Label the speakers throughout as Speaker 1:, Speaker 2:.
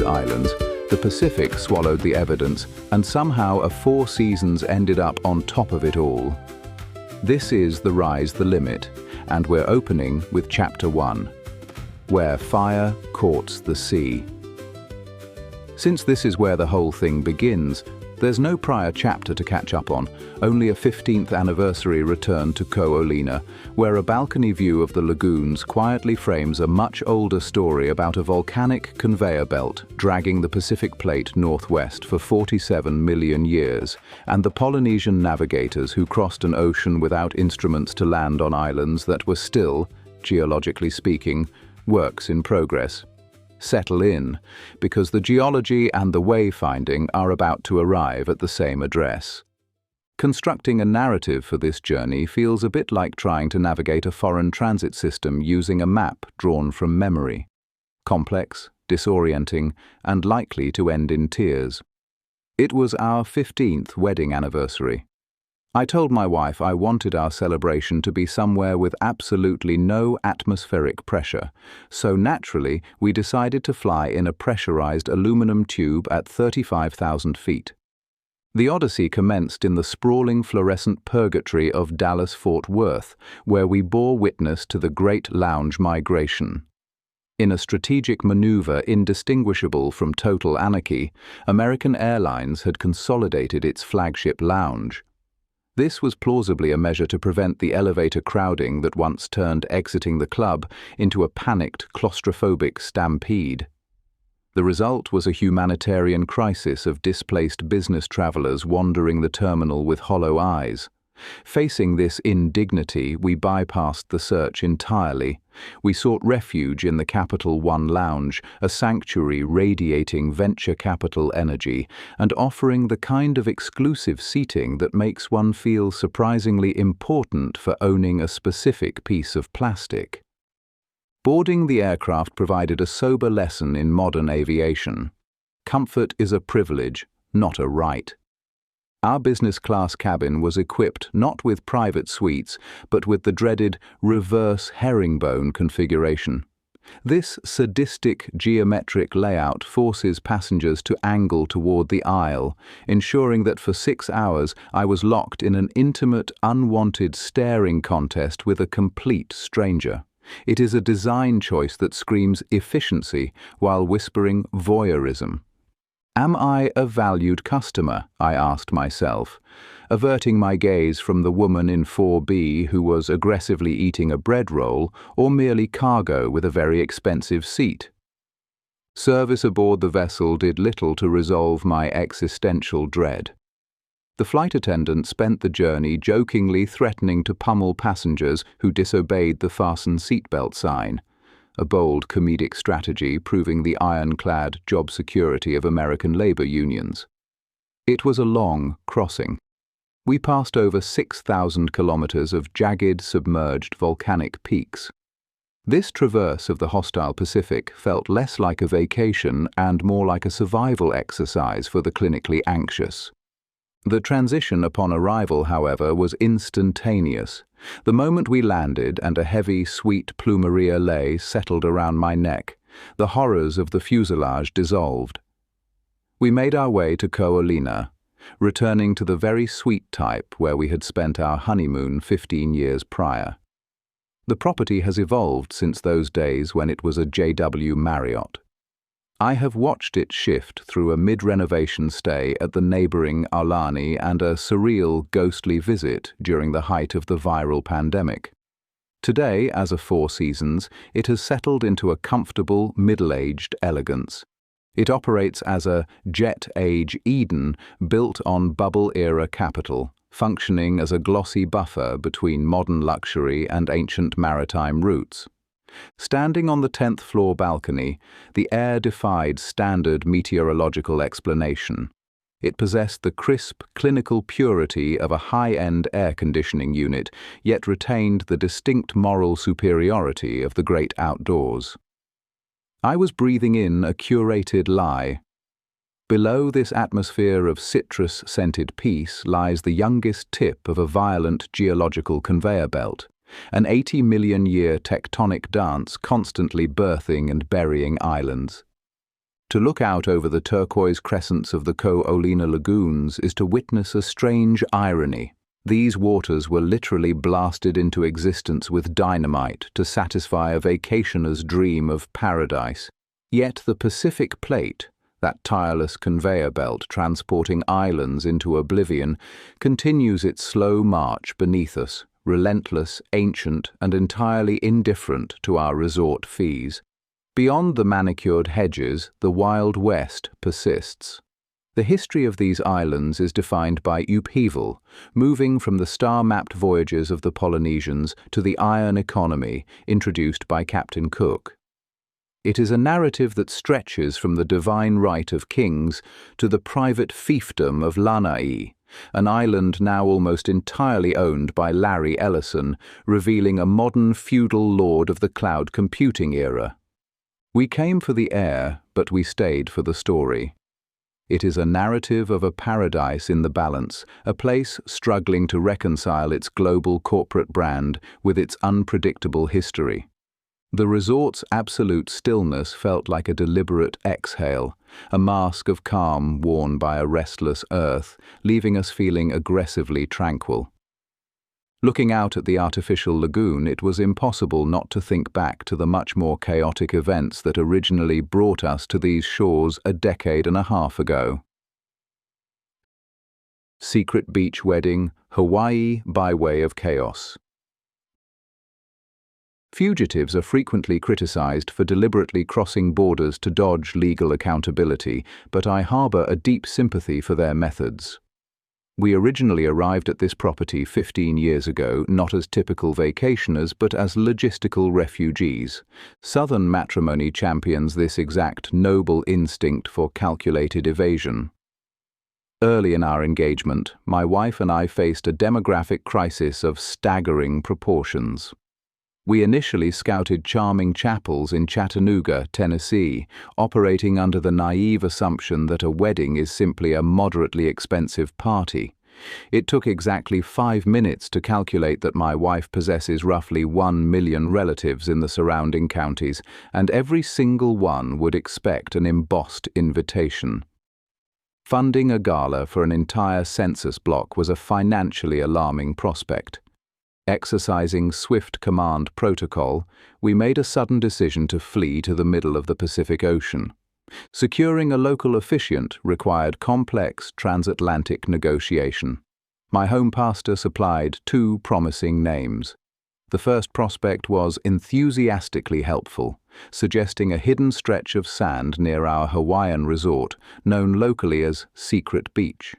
Speaker 1: islands, the Pacific swallowed the evidence, and somehow a Four Seasons ended up on top of it all. This is The Rise the Limit, and we're opening with Chapter 1, Where Fire Courts the Sea. Since this is where the whole thing begins, there's no prior chapter to catch up on, only a 15th anniversary return to Ko Olina, where a balcony view of the lagoons quietly frames a much older story about a volcanic conveyor belt dragging the Pacific Plate northwest for 47 million years, and the Polynesian navigators who crossed an ocean without instruments to land on islands that were still, geologically speaking, works in progress. Settle in, because the geology and the wayfinding are about to arrive at the same address. Constructing a narrative for this journey feels a bit like trying to navigate a foreign transit system using a map drawn from memory. Complex, disorienting, and likely to end in tears. It was our 15th wedding anniversary. I told my wife I wanted our celebration to be somewhere with absolutely no atmospheric pressure, so naturally we decided to fly in a pressurized aluminum tube at 35,000 feet. The odyssey commenced in the sprawling fluorescent purgatory of Dallas-Fort Worth, where we bore witness to the Great Lounge Migration. In a strategic maneuver indistinguishable from total anarchy, American Airlines had consolidated its flagship lounge. This was plausibly a measure to prevent the elevator crowding that once turned exiting the club into a panicked, claustrophobic stampede. The result was a humanitarian crisis of displaced business travelers wandering the terminal with hollow eyes. Facing this indignity, we bypassed the search entirely. We sought refuge in the Capital One Lounge, a sanctuary radiating venture capital energy and offering the kind of exclusive seating that makes one feel surprisingly important for owning a specific piece of plastic. Boarding the aircraft provided a sober lesson in modern aviation. Comfort is a privilege, not a right. Our business class cabin was equipped not with private suites, but with the dreaded reverse herringbone configuration. This sadistic geometric layout forces passengers to angle toward the aisle, ensuring that for 6 hours I was locked in an intimate, unwanted staring contest with a complete stranger. It is a design choice that screams efficiency while whispering voyeurism. Am I a valued customer? I asked myself, averting my gaze from the woman in 4B who was aggressively eating a bread roll, or merely cargo with a very expensive seat. Service aboard the vessel did little to resolve my existential dread. The flight attendant spent the journey jokingly threatening to pummel passengers who disobeyed the fasten seatbelt sign. A bold comedic strategy proving the ironclad job security of American labor unions. It was a long crossing. We passed over 6,000 kilometers of jagged, submerged volcanic peaks. This traverse of the hostile Pacific felt less like a vacation and more like a survival exercise for the clinically anxious. The transition upon arrival, however, was instantaneous. The moment we landed and a heavy, sweet plumeria lay settled around my neck, the horrors of the fuselage dissolved. We made our way to Ko Olina, returning to the very sweet type where we had spent our honeymoon 15 years prior. The property has evolved since those days when it was a JW Marriott. I have watched it shift through a mid-renovation stay at the neighboring Aulani and a surreal, ghostly visit during the height of the viral pandemic. Today, as a Four Seasons, it has settled into a comfortable, middle-aged elegance. It operates as a jet-age Eden built on bubble-era capital, functioning as a glossy buffer between modern luxury and ancient maritime roots. Standing on the 10th floor balcony, the air defied standard meteorological explanation. It possessed the crisp, clinical purity of a high-end air conditioning unit, yet retained the distinct moral superiority of the great outdoors. I was breathing in a curated lie. Below this atmosphere of citrus-scented peace lies the youngest tip of a violent geological conveyor belt. An 80-million-year tectonic dance constantly birthing and burying islands. To look out over the turquoise crescents of the Ko Olina lagoons is to witness a strange irony. These waters were literally blasted into existence with dynamite to satisfy a vacationer's dream of paradise. Yet the Pacific Plate, that tireless conveyor belt transporting islands into oblivion, continues its slow march beneath us, relentless, ancient, and entirely indifferent to our resort fees. Beyond the manicured hedges, the Wild West persists. The history of these islands is defined by upheaval, moving from the star-mapped voyages of the Polynesians to the iron economy introduced by Captain Cook. It is a narrative that stretches from the divine right of kings to the private fiefdom of Lanai, an island now almost entirely owned by Larry Ellison, revealing a modern feudal lord of the cloud computing era. We came for the air, but we stayed for the story. It is a narrative of a paradise in the balance, a place struggling to reconcile its global corporate brand with its unpredictable history. The resort's absolute stillness felt like a deliberate exhale, a mask of calm worn by a restless earth, leaving us feeling aggressively tranquil. Looking out at the artificial lagoon, it was impossible not to think back to the much more chaotic events that originally brought us to these shores a decade and a half ago. Secret beach wedding, Hawaii by way of chaos. Fugitives are frequently criticized for deliberately crossing borders to dodge legal accountability, but I harbor a deep sympathy for their methods. We originally arrived at this property 15 years ago, not as typical vacationers, but as logistical refugees. Southern matrimony champions this exact noble instinct for calculated evasion. Early in our engagement, my wife and I faced a demographic crisis of staggering proportions. We initially scouted charming chapels in Chattanooga, Tennessee, operating under the naive assumption that a wedding is simply a moderately expensive party. It took exactly 5 minutes to calculate that my wife possesses roughly 1 million relatives in the surrounding counties, and every single one would expect an embossed invitation. Funding a gala for an entire census block was a financially alarming prospect. Exercising swift command protocol, we made a sudden decision to flee to the middle of the Pacific Ocean. Securing a local officiant required complex transatlantic negotiation. My home pastor supplied 2 promising names. The first prospect was enthusiastically helpful, suggesting a hidden stretch of sand near our Hawaiian resort, known locally as Secret Beach.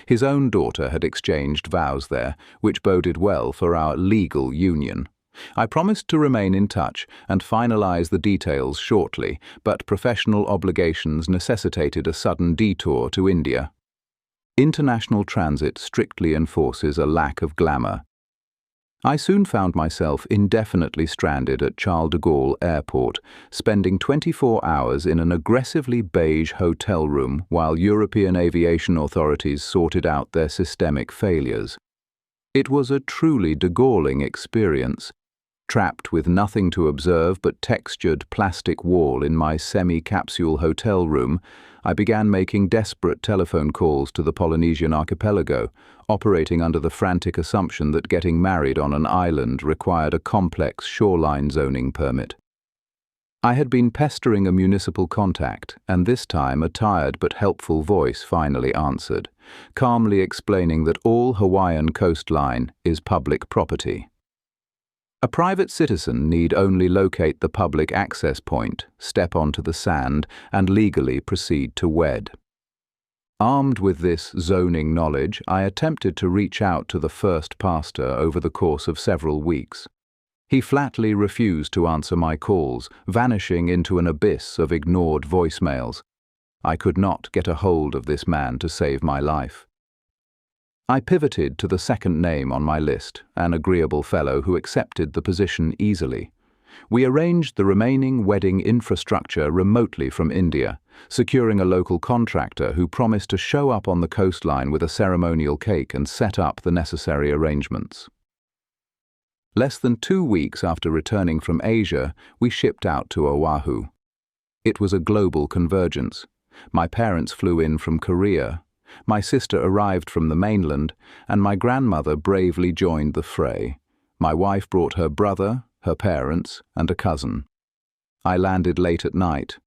Speaker 1: His own daughter had exchanged vows there, which boded well for our legal union. I promised to remain in touch and finalize the details shortly, but professional obligations necessitated a sudden detour to India. International transit strictly enforces a lack of glamour. I soon found myself indefinitely stranded at Charles de Gaulle Airport, spending 24 hours in an aggressively beige hotel room while European aviation authorities sorted out their systemic failures. It was a truly de-Gaulling experience. Trapped with nothing to observe but textured plastic wall in my semi-capsule hotel room, I began making desperate telephone calls to the Polynesian archipelago, operating under the frantic assumption that getting married on an island required a complex shoreline zoning permit. I had been pestering a municipal contact, and this time a tired but helpful voice finally answered, calmly explaining that all Hawaiian coastline is public property. A private citizen need only locate the public access point, step onto the sand, and legally proceed to wed. Armed with this zoning knowledge, I attempted to reach out to the first pastor over the course of several weeks. He flatly refused to answer my calls, vanishing into an abyss of ignored voicemails. I could not get a hold of this man to save my life. I pivoted to the second name on my list, an agreeable fellow who accepted the position easily. We arranged the remaining wedding infrastructure remotely from India, securing a local contractor who promised to show up on the coastline with a ceremonial cake and set up the necessary arrangements. Less than 2 weeks after returning from Asia, we shipped out to Oahu. It was a global convergence. My parents flew in from Korea, my sister arrived from the mainland, and my grandmother bravely joined the fray. My wife brought her brother, her parents, and a cousin. I landed late at night.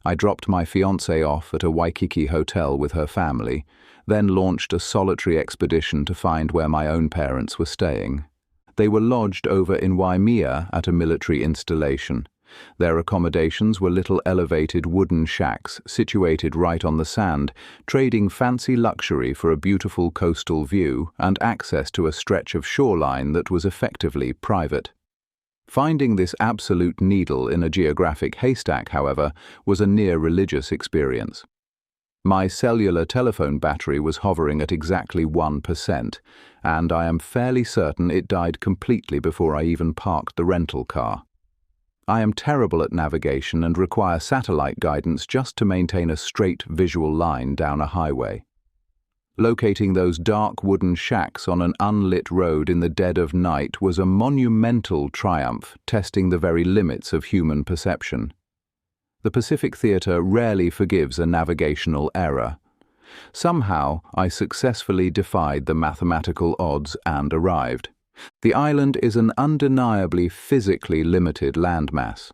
Speaker 1: I dropped my fiancée off at a Waikiki hotel with her family, then launched a solitary expedition to find where my own parents were staying. They were lodged over in Waimea at a military installation. Their accommodations were little elevated wooden shacks situated right on the sand, trading fancy luxury for a beautiful coastal view and access to a stretch of shoreline that was effectively private. Finding this absolute needle in a geographic haystack, however, was a near-religious experience. My cellular telephone battery was hovering at exactly 1%, and I am fairly certain it died completely before I even parked the rental car. I am terrible at navigation and require satellite guidance just to maintain a straight visual line down a highway. Locating those dark wooden shacks on an unlit road in the dead of night was a monumental triumph, testing the very limits of human perception. The Pacific Theatre rarely forgives a navigational error. Somehow, I successfully defied the mathematical odds and arrived. The island is an undeniably physically limited landmass.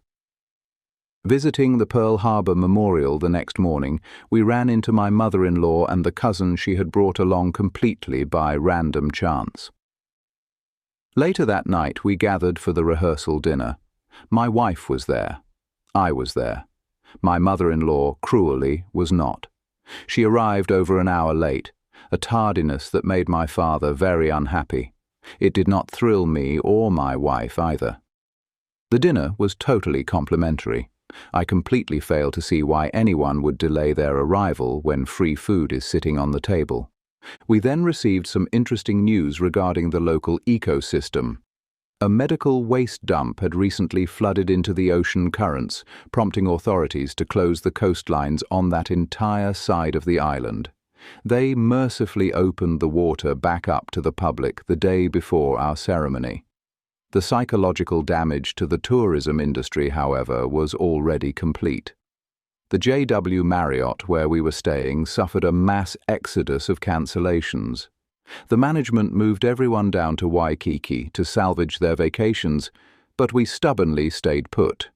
Speaker 1: Visiting the Pearl Harbor Memorial the next morning, we ran into my mother-in-law and the cousin she had brought along completely by random chance. Later that night, we gathered for the rehearsal dinner. My wife was there. I was there. My mother-in-law, cruelly, was not. She arrived over an hour late, a tardiness that made my father very unhappy. It did not thrill me or my wife either. The dinner was totally complimentary. I completely fail to see why anyone would delay their arrival when free food is sitting on the table. We then received some interesting news regarding the local ecosystem. A medical waste dump had recently flooded into the ocean currents, prompting authorities to close the coastlines on that entire side of the island. They mercifully opened the water back up to the public the day before our ceremony. The psychological damage to the tourism industry, however, was already complete. The JW Marriott, where we were staying, suffered a mass exodus of cancellations. The management moved everyone down to Waikiki to salvage their vacations, but we stubbornly stayed put.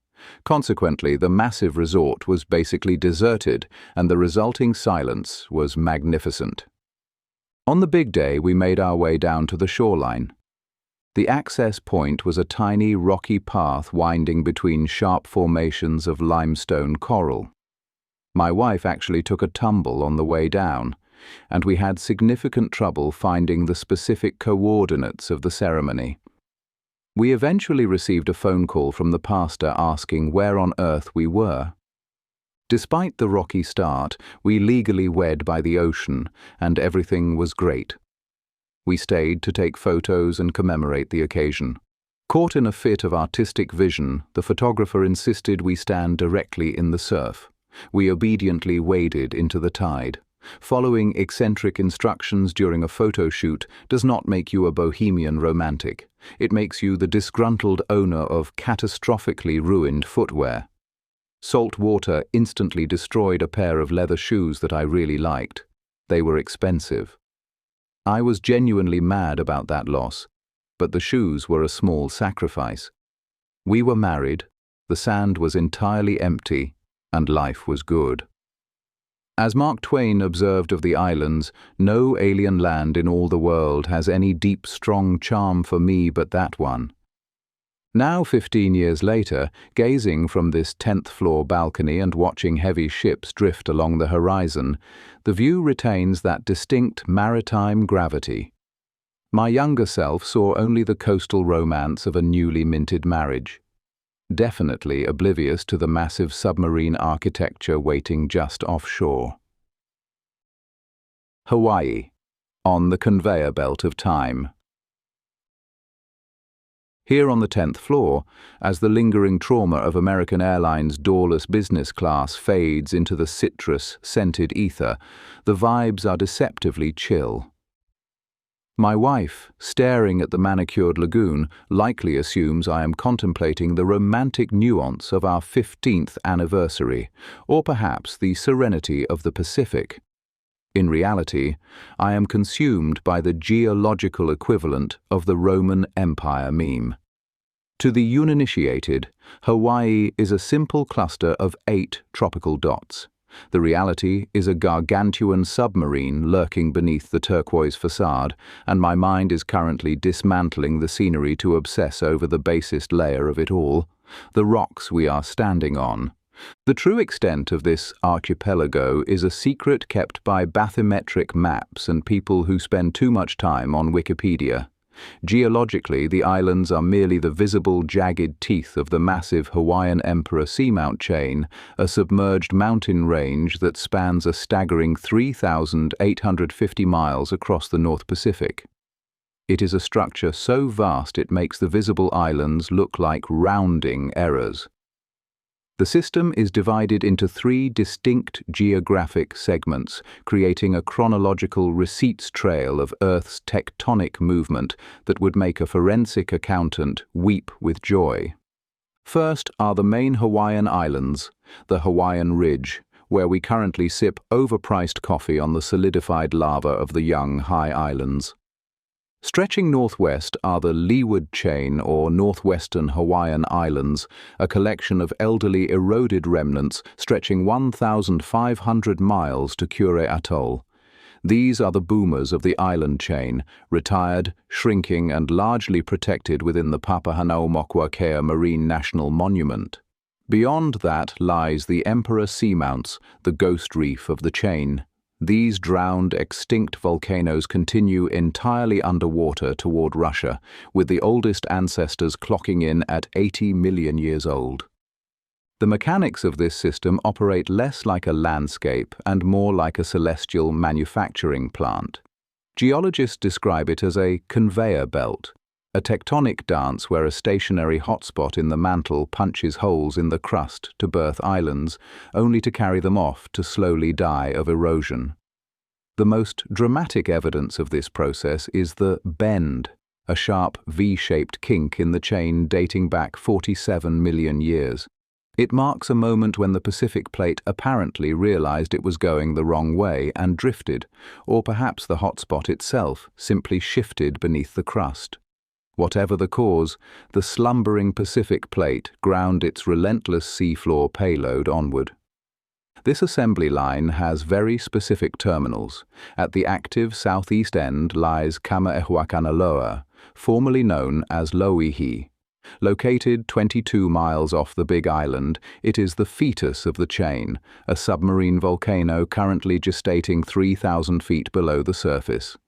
Speaker 1: Consequently, the massive resort was basically deserted, and the resulting silence was magnificent. On the big day, we made our way down to the shoreline. The access point was a tiny rocky path winding between sharp formations of limestone coral. My wife actually took a tumble on the way down, and we had significant trouble finding the specific coordinates of the ceremony. We eventually received a phone call from the pastor asking where on earth we were. Despite the rocky start, we legally wed by the ocean, and everything was great. We stayed to take photos and commemorate the occasion. Caught in a fit of artistic vision, the photographer insisted we stand directly in the surf. We obediently waded into the tide. Following eccentric instructions during a photo shoot does not make you a bohemian romantic. It makes you the disgruntled owner of catastrophically ruined footwear. Salt water instantly destroyed a pair of leather shoes that I really liked. They were expensive. I was genuinely mad about that loss, but the shoes were a small sacrifice. We were married, the sand was entirely empty, and life was good. As Mark Twain observed of the islands, no alien land in all the world has any deep, strong charm for me but that one. Now, 15 years later, gazing from this 10th floor balcony and watching heavy ships drift along the horizon, the view retains that distinct maritime gravity. My younger self saw only the coastal romance of a newly minted marriage, definitely oblivious to the massive submarine architecture waiting just offshore. Hawaii, on the conveyor belt of time. Here on the 10th floor, as the lingering trauma of American Airlines' doorless business class fades into the citrus-scented ether, the vibes are deceptively chill. My wife, staring at the manicured lagoon, likely assumes I am contemplating the romantic nuance of our 15th anniversary, or perhaps the serenity of the Pacific. In reality, I am consumed by the geological equivalent of the Roman Empire meme. To the uninitiated, Hawaii is a simple cluster of 8 tropical dots. The reality is a gargantuan submarine lurking beneath the turquoise facade, and my mind is currently dismantling the scenery to obsess over the basest layer of it all, the rocks we are standing on. The true extent of this archipelago is a secret kept by bathymetric maps and people who spend too much time on Wikipedia. Geologically, the islands are merely the visible, jagged teeth of the massive Hawaiian Emperor Seamount chain, a submerged mountain range that spans a staggering 3,850 miles across the North Pacific. It is a structure so vast it makes the visible islands look like rounding errors. The system is divided into 3 distinct geographic segments, creating a chronological receipts trail of Earth's tectonic movement that would make a forensic accountant weep with joy. First are the main Hawaiian islands, the Hawaiian Ridge, where we currently sip overpriced coffee on the solidified lava of the young high islands. Stretching northwest are the Leeward Chain or Northwestern Hawaiian Islands, a collection of elderly eroded remnants stretching 1,500 miles to Kure Atoll. These are the boomers of the island chain, retired, shrinking and largely protected within the Papahanaumokuakea Marine National Monument. Beyond that lies the Emperor Seamounts, the ghost reef of the chain. These drowned, extinct volcanoes continue entirely underwater toward Russia, with the oldest ancestors clocking in at 80 million years old. The mechanics of this system operate less like a landscape and more like a celestial manufacturing plant. Geologists describe it as a conveyor belt, a tectonic dance where a stationary hotspot in the mantle punches holes in the crust to birth islands, only to carry them off to slowly die of erosion. The most dramatic evidence of this process is the bend, a sharp V-shaped kink in the chain dating back 47 million years. It marks a moment when the Pacific Plate apparently realized it was going the wrong way and drifted, or perhaps the hotspot itself simply shifted beneath the crust. Whatever the cause, the slumbering Pacific Plate ground its relentless seafloor payload onward. This assembly line has very specific terminals. At the active southeast end lies Kame'ehuakanaloa, formerly known as Loihi. Located 22 miles off the Big Island, it is the fetus of the chain, a submarine volcano currently gestating 3,000 feet below the surface.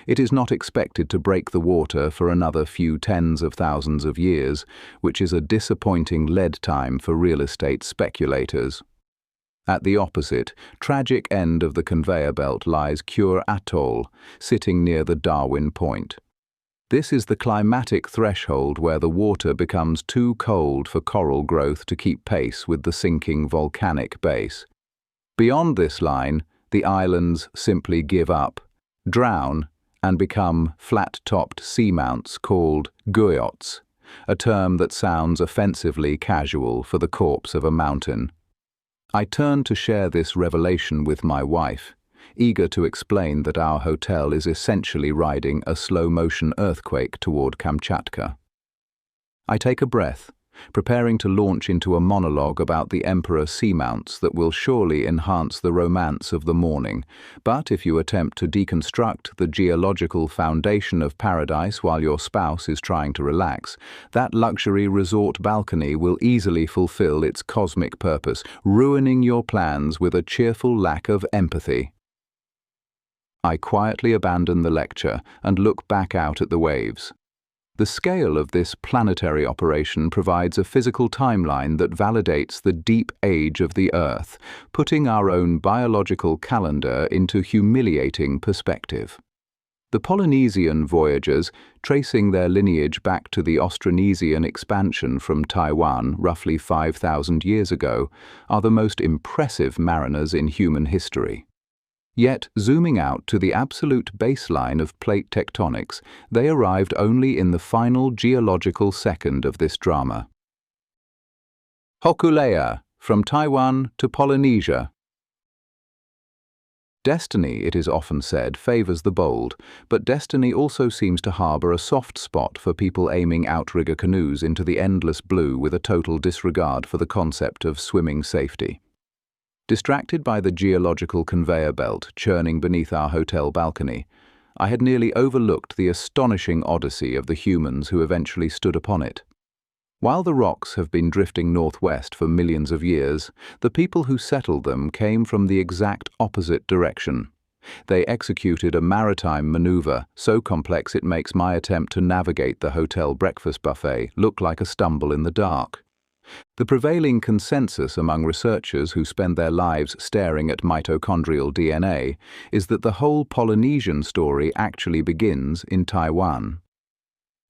Speaker 1: It is not expected to break the water for another few tens of thousands of years, which is a disappointing lead time for real estate speculators. At the opposite, tragic end of the conveyor belt lies Kure Atoll, sitting near the Darwin Point. This is the climatic threshold where the water becomes too cold for coral growth to keep pace with the sinking volcanic base. Beyond this line, the islands simply give up, drown, and become flat-topped seamounts called guyots, a term that sounds offensively casual for the corpse of a mountain. I turn to share this revelation with my wife, eager to explain that our hotel is essentially riding a slow-motion earthquake toward Kamchatka. I take a breath, preparing to launch into a monologue about the Emperor Seamounts that will surely enhance the romance of the morning, but if you attempt to deconstruct the geological foundation of paradise while your spouse is trying to relax, that luxury resort balcony will easily fulfill its cosmic purpose, ruining your plans with a cheerful lack of empathy. I quietly abandon the lecture and look back out at the waves. The scale of this planetary operation provides a physical timeline that validates the deep age of the Earth, putting our own biological calendar into humiliating perspective. The Polynesian voyagers, tracing their lineage back to the Austronesian expansion from Taiwan roughly 5,000 years ago, are the most impressive mariners in human history. Yet, zooming out to the absolute baseline of plate tectonics, they arrived only in the final geological second of this drama. Hokulea, from Taiwan to Polynesia. Destiny, it is often said, favors the bold, but destiny also seems to harbor a soft spot for people aiming outrigger canoes into the endless blue with a total disregard for the concept of swimming safety. Distracted by the geological conveyor belt churning beneath our hotel balcony, I had nearly overlooked the astonishing odyssey of the humans who eventually stood upon it. While the rocks have been drifting northwest for millions of years, the people who settled them came from the exact opposite direction. They executed a maritime maneuver so complex it makes my attempt to navigate the hotel breakfast buffet look like a stumble in the dark. The prevailing consensus among researchers who spend their lives staring at mitochondrial DNA is that the whole Polynesian story actually begins in Taiwan.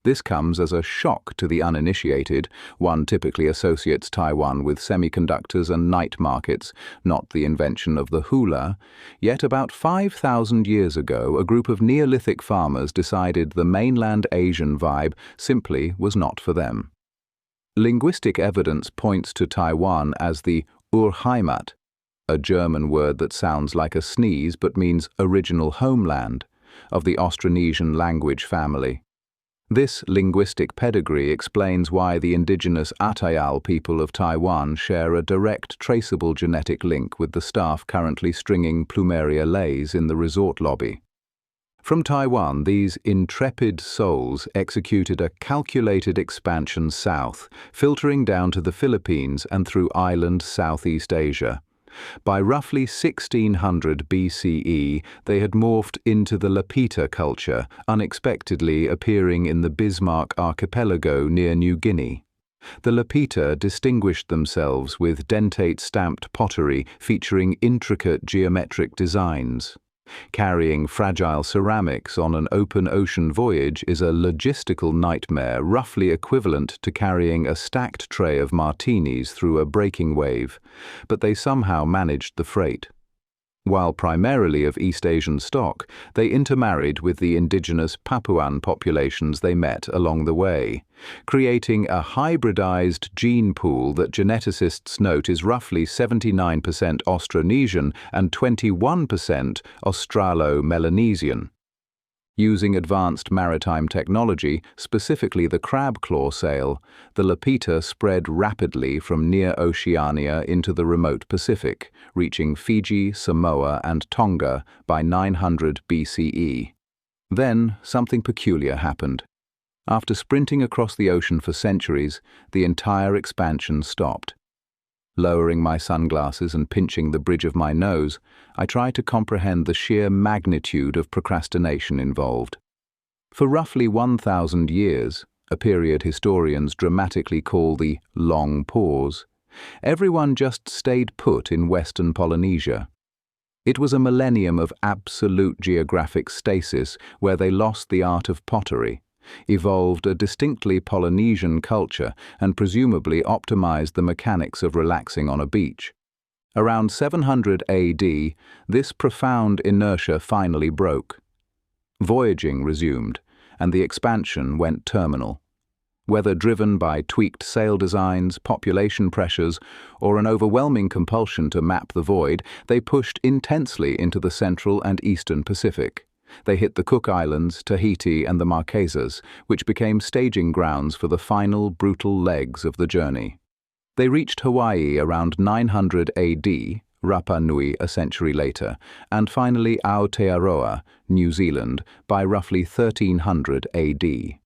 Speaker 1: This comes as a shock to the uninitiated. One typically associates Taiwan with semiconductors and night markets, not the invention of the hula. Yet about 5,000 years ago, a group of Neolithic farmers decided the mainland Asian vibe simply was not for them. Linguistic evidence points to Taiwan as the Urheimat, a German word that sounds like a sneeze but means original homeland, of the Austronesian language family. This linguistic pedigree explains why the indigenous Atayal people of Taiwan share a direct, traceable genetic link with the staff currently stringing plumeria leis in the resort lobby. From Taiwan, these intrepid souls executed a calculated expansion south, filtering down to the Philippines and through island Southeast Asia. By roughly 1600 BCE, they had morphed into the Lapita culture, unexpectedly appearing in the Bismarck archipelago near New Guinea. The Lapita distinguished themselves with dentate-stamped pottery featuring intricate geometric designs. Carrying fragile ceramics on an open ocean voyage is a logistical nightmare roughly equivalent to carrying a stacked tray of martinis through a breaking wave, but they somehow managed the freight. While primarily of East Asian stock, they intermarried with the indigenous Papuan populations they met along the way, creating a hybridized gene pool that geneticists note is roughly 79% Austronesian and 21% Australo-Melanesian. Using advanced maritime technology, specifically the crab claw sail, the Lapita spread rapidly from near Oceania into the remote Pacific, reaching Fiji, Samoa, and Tonga by 900 BCE. Then, something peculiar happened. After sprinting across the ocean for centuries, the entire expansion stopped. Lowering my sunglasses and pinching the bridge of my nose, I tried to comprehend the sheer magnitude of procrastination involved. For roughly 1,000 years, a period historians dramatically call the Long Pause, everyone just stayed put in Western Polynesia. It was a millennium of absolute geographic stasis where they lost the art of pottery, evolved a distinctly Polynesian culture, and presumably optimized the mechanics of relaxing on a beach. Around 700 AD, this profound inertia finally broke. Voyaging resumed, and the expansion went terminal. Whether driven by tweaked sail designs, population pressures, or an overwhelming compulsion to map the void, they pushed intensely into the Central and Eastern Pacific. They hit the Cook Islands, Tahiti, and the Marquesas, which became staging grounds for the final brutal legs of the journey. They reached Hawaii around 900 AD, Rapa Nui a century later, and finally Aotearoa, New Zealand, by roughly 1300 AD.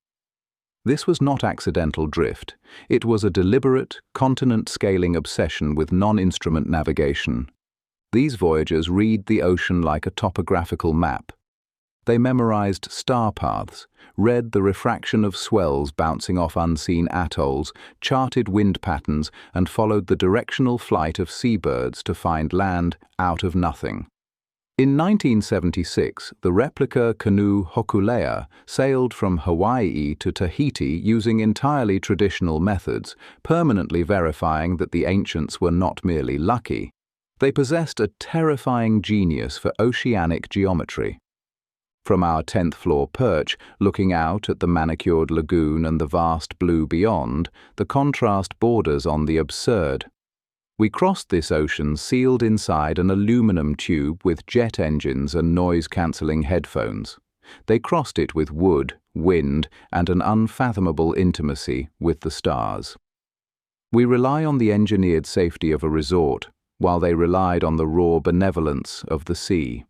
Speaker 1: This was not accidental drift. It was a deliberate, continent-scaling obsession with non-instrument navigation. These voyagers read the ocean like a topographical map. They memorized star paths, read the refraction of swells bouncing off unseen atolls, charted wind patterns, and followed the directional flight of seabirds to find land out of nothing. In 1976, the replica canoe Hokulea sailed from Hawaii to Tahiti using entirely traditional methods, permanently verifying that the ancients were not merely lucky. They possessed a terrifying genius for oceanic geometry. From our 10th floor perch, looking out at the manicured lagoon and the vast blue beyond, the contrast borders on the absurd. We crossed this ocean sealed inside an aluminum tube with jet engines and noise-cancelling headphones. They crossed it with wood, wind, and an unfathomable intimacy with the stars. We rely on the engineered safety of a resort, while they relied on the raw benevolence of the sea.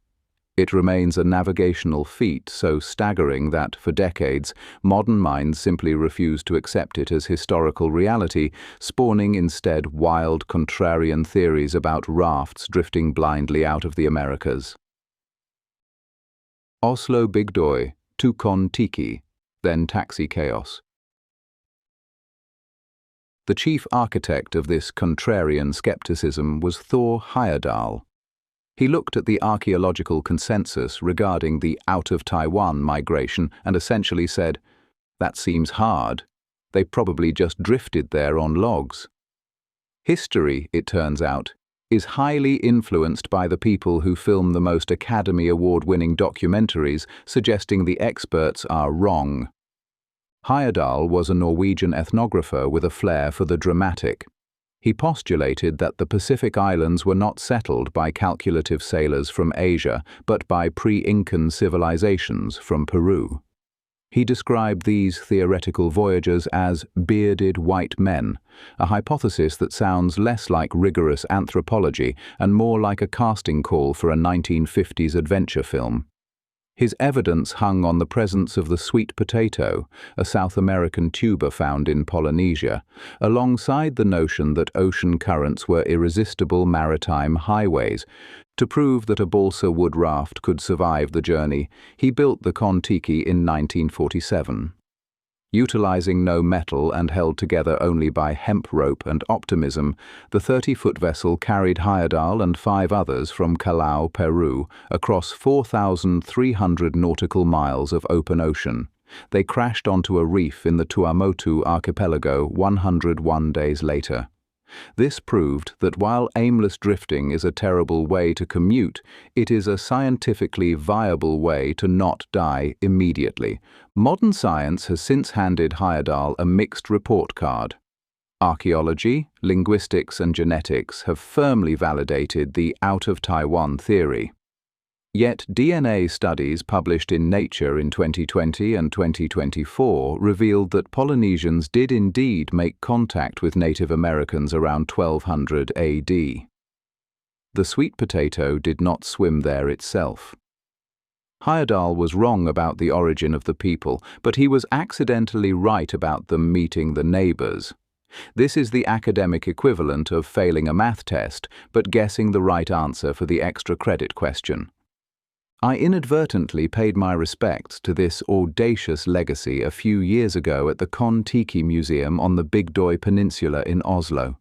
Speaker 1: It remains a navigational feat so staggering that, for decades, modern minds simply refused to accept it as historical reality, spawning instead wild, contrarian theories about rafts drifting blindly out of the Americas. Oslo Big Doi, Tukon Tiki, then Taxi Chaos. The chief architect of this contrarian skepticism was Thor Heyerdahl. He looked at the archaeological consensus regarding the out-of-Taiwan migration and essentially said, "That seems hard. They probably just drifted there on logs." History, it turns out, is highly influenced by the people who film the most Academy Award-winning documentaries, suggesting the experts are wrong. Heyerdahl was a Norwegian ethnographer with a flair for the dramatic. He postulated that the Pacific Islands were not settled by calculative sailors from Asia, but by pre-Incan civilizations from Peru. He described these theoretical voyagers as bearded white men, a hypothesis that sounds less like rigorous anthropology and more like a casting call for a 1950s adventure film. His evidence hung on the presence of the sweet potato, a South American tuber found in Polynesia, alongside the notion that ocean currents were irresistible maritime highways. To prove that a balsa wood raft could survive the journey, he built the Kon-Tiki in 1947. Utilizing no metal and held together only by hemp rope and optimism, the 30-foot vessel carried Heyerdahl and 5 others from Callao, Peru, across 4,300 nautical miles of open ocean. They crashed onto a reef in the Tuamotu archipelago 101 days later. This proved that while aimless drifting is a terrible way to commute, it is a scientifically viable way to not die immediately. Modern science has since handed Heyerdahl a mixed report card. Archaeology, linguistics, and genetics have firmly validated the out-of-Taiwan theory. Yet DNA studies published in Nature in 2020 and 2024 revealed that Polynesians did indeed make contact with Native Americans around 1200 AD. The sweet potato did not swim there itself. Heyerdahl was wrong about the origin of the people, but he was accidentally right about them meeting the neighbors. This is the academic equivalent of failing a math test, but guessing the right answer for the extra credit question. I inadvertently paid my respects to this audacious legacy a few years ago at the Kon-Tiki Museum on the Big Doi Peninsula in Oslo.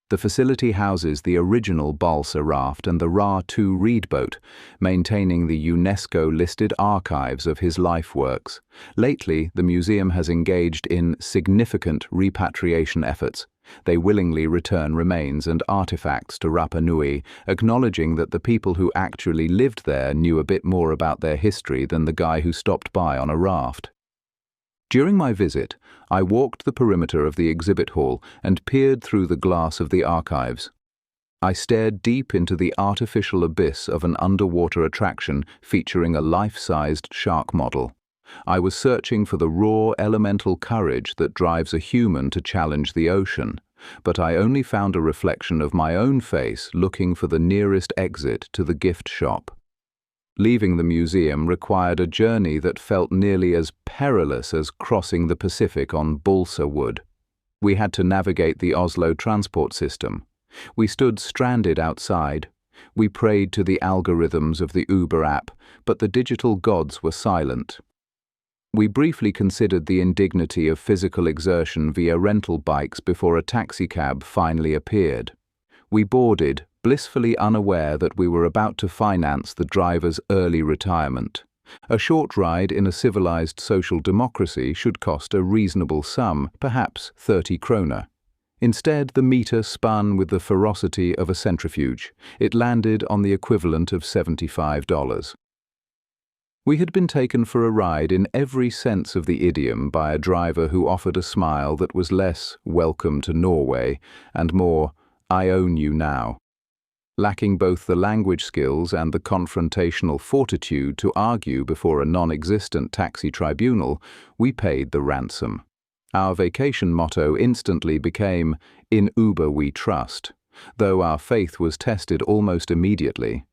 Speaker 1: The facility houses the original balsa raft and the Ra-2 reed boat, maintaining the UNESCO-listed archives of his life works. Lately, the museum has engaged in significant repatriation efforts. They willingly return remains and artifacts to Rapa Nui, acknowledging that the people who actually lived there knew a bit more about their history than the guy who stopped by on a raft. During my visit, I walked the perimeter of the exhibit hall and peered through the glass of the archives. I stared deep into the artificial abyss of an underwater attraction featuring a life-sized shark model. I was searching for the raw elemental courage that drives a human to challenge the ocean, but I only found a reflection of my own face looking for the nearest exit to the gift shop. Leaving the museum required a journey that felt nearly as perilous as crossing the Pacific on balsa wood. We had to navigate the Oslo transport system. We stood stranded outside. We prayed to the algorithms of the Uber app, but the digital gods were silent. We briefly considered the indignity of physical exertion via rental bikes before a taxicab finally appeared. We boarded, blissfully unaware that we were about to finance the driver's early retirement. A short ride in a civilized social democracy should cost a reasonable sum, perhaps 30 kroner. Instead, the meter spun with the ferocity of a centrifuge. It landed on the equivalent of $75. We had been taken for a ride in every sense of the idiom by a driver who offered a smile that was less "welcome to Norway" and more "I own you now." Lacking both the language skills and the confrontational fortitude to argue before a non-existent taxi tribunal, we paid the ransom. Our vacation motto instantly became, "In Uber we trust," though our faith was tested almost immediately.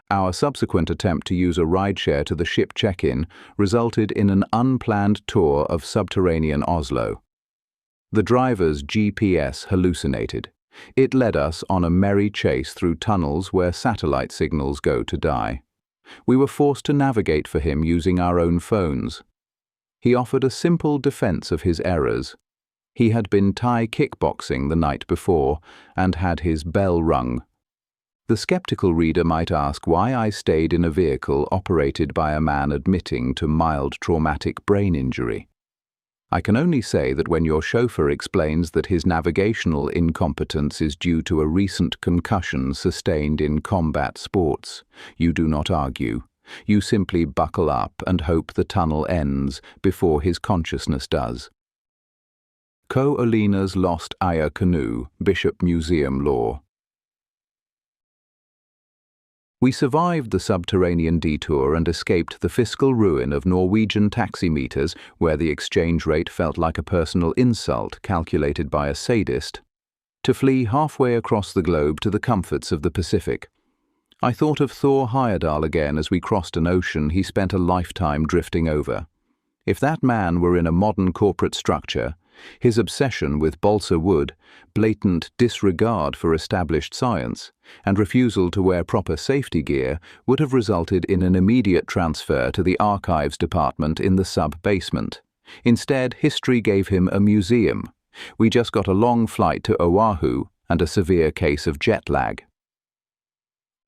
Speaker 1: Our subsequent attempt to use a rideshare to the ship check-in resulted in an unplanned tour of subterranean Oslo. The driver's GPS hallucinated. It led us on a merry chase through tunnels where satellite signals go to die. We were forced to navigate for him using our own phones. He offered a simple defense of his errors. He had been Thai kickboxing the night before and had his bell rung. The skeptical reader might ask why I stayed in a vehicle operated by a man admitting to mild traumatic brain injury. I can only say that when your chauffeur explains that his navigational incompetence is due to a recent concussion sustained in combat sports, you do not argue. You simply buckle up and hope the tunnel ends before his consciousness does. Ko Olina's Lost Aya Canoe, Bishop Museum Law. We survived the subterranean detour and escaped the fiscal ruin of Norwegian taximeters, where the exchange rate felt like a personal insult calculated by a sadist, to flee halfway across the globe to the comforts of the Pacific. I thought of Thor Heyerdahl again as we crossed an ocean he spent a lifetime drifting over. If that man were in a modern corporate structure, his obsession with balsa wood, blatant disregard for established science, and refusal to wear proper safety gear would have resulted in an immediate transfer to the archives department in the sub-basement. Instead, history gave him a museum. We just got a long flight to Oahu and a severe case of jet lag.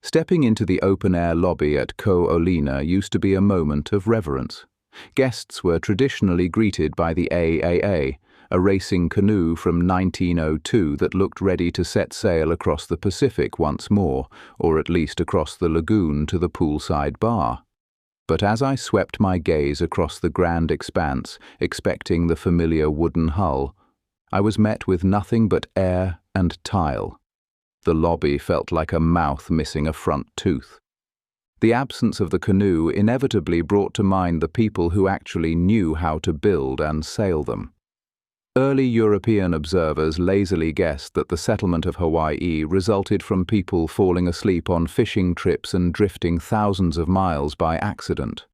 Speaker 1: Stepping into the open-air lobby at Ko Olina used to be a moment of reverence. Guests were traditionally greeted by the AAA, a racing canoe from 1902 that looked ready to set sail across the Pacific once more, or at least across the lagoon to the poolside bar. But as I swept my gaze across the grand expanse, expecting the familiar wooden hull, I was met with nothing but air and tile. The lobby felt like a mouth missing a front tooth. The absence of the canoe inevitably brought to mind the people who actually knew how to build and sail them. Early European observers lazily guessed that the settlement of Hawaii resulted from people falling asleep on fishing trips and drifting thousands of miles by accident.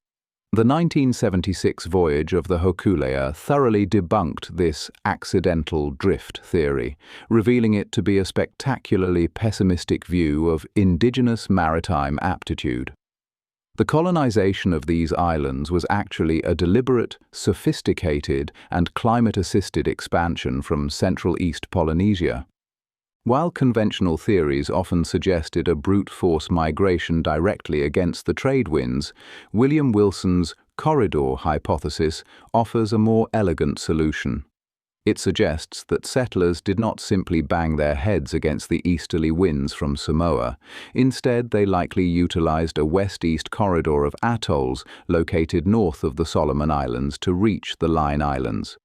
Speaker 1: The 1976 voyage of the Hokulea thoroughly debunked this accidental drift theory, revealing it to be a spectacularly pessimistic view of indigenous maritime aptitude. The colonization of these islands was actually a deliberate, sophisticated, and climate-assisted expansion from Central East Polynesia. While conventional theories often suggested a brute force migration directly against the trade winds, William Wilson's corridor hypothesis offers a more elegant solution. It suggests that settlers did not simply bang their heads against the easterly winds from Samoa. Instead, they likely utilized a west-east corridor of atolls located north of the Solomon Islands to reach the Line Islands.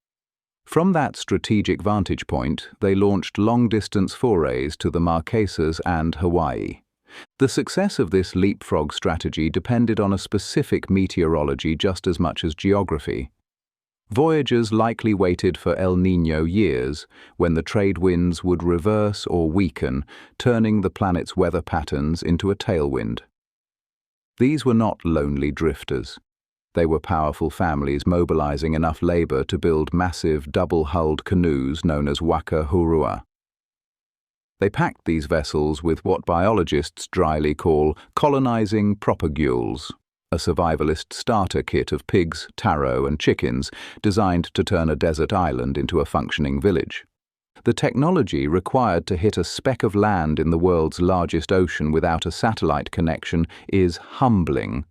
Speaker 1: From that strategic vantage point, they launched long-distance forays to the Marquesas and Hawaii. The success of this leapfrog strategy depended on a specific meteorology just as much as geography. Voyagers likely waited for El Niño years, when the trade winds would reverse or weaken, turning the planet's weather patterns into a tailwind. These were not lonely drifters. They were powerful families mobilizing enough labor to build massive double-hulled canoes known as waka hurua. They packed these vessels with what biologists dryly call colonizing propagules, a survivalist starter kit of pigs, taro, and chickens designed to turn a desert island into a functioning village. The technology required to hit a speck of land in the world's largest ocean without a satellite connection is humbling,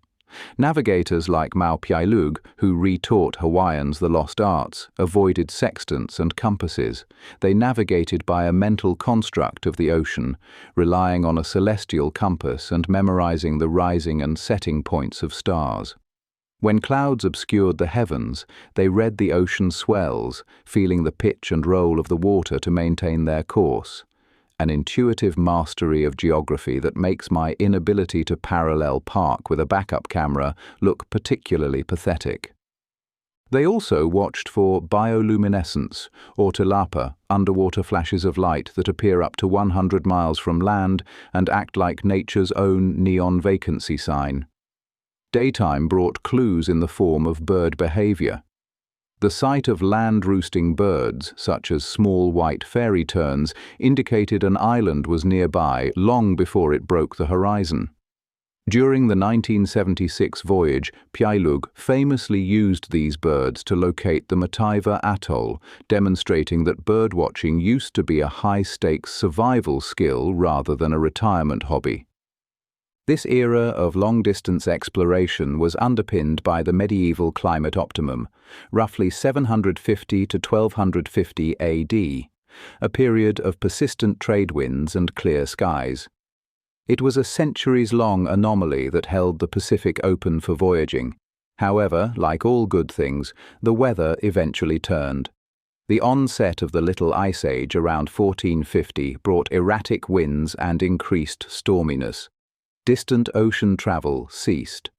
Speaker 1: Navigators like Maupiailug, who retaught Hawaiians the lost arts, avoided sextants and compasses. They navigated by a mental construct of the ocean, relying on a celestial compass and memorizing the rising and setting points of stars. When clouds obscured the heavens, they read the ocean swells, feeling the pitch and roll of the water to maintain their course. An intuitive mastery of geography that makes my inability to parallel park with a backup camera look particularly pathetic. They also watched for bioluminescence, or tilapa, underwater flashes of light that appear up to 100 miles from land and act like nature's own neon vacancy sign. Daytime brought clues in the form of bird behavior. The sight of land-roosting birds, such as small white fairy terns, indicated an island was nearby long before it broke the horizon. During the 1976 voyage, Piailug famously used these birds to locate the Mataiva atoll, demonstrating that birdwatching used to be a high-stakes survival skill rather than a retirement hobby. This era of long-distance exploration was underpinned by the medieval climate optimum, roughly 750 to 1250 AD, a period of persistent trade winds and clear skies. It was a centuries-long anomaly that held the Pacific open for voyaging. However, like all good things, the weather eventually turned. The onset of the Little Ice Age around 1450 brought erratic winds and increased storminess. Distant ocean travel ceased.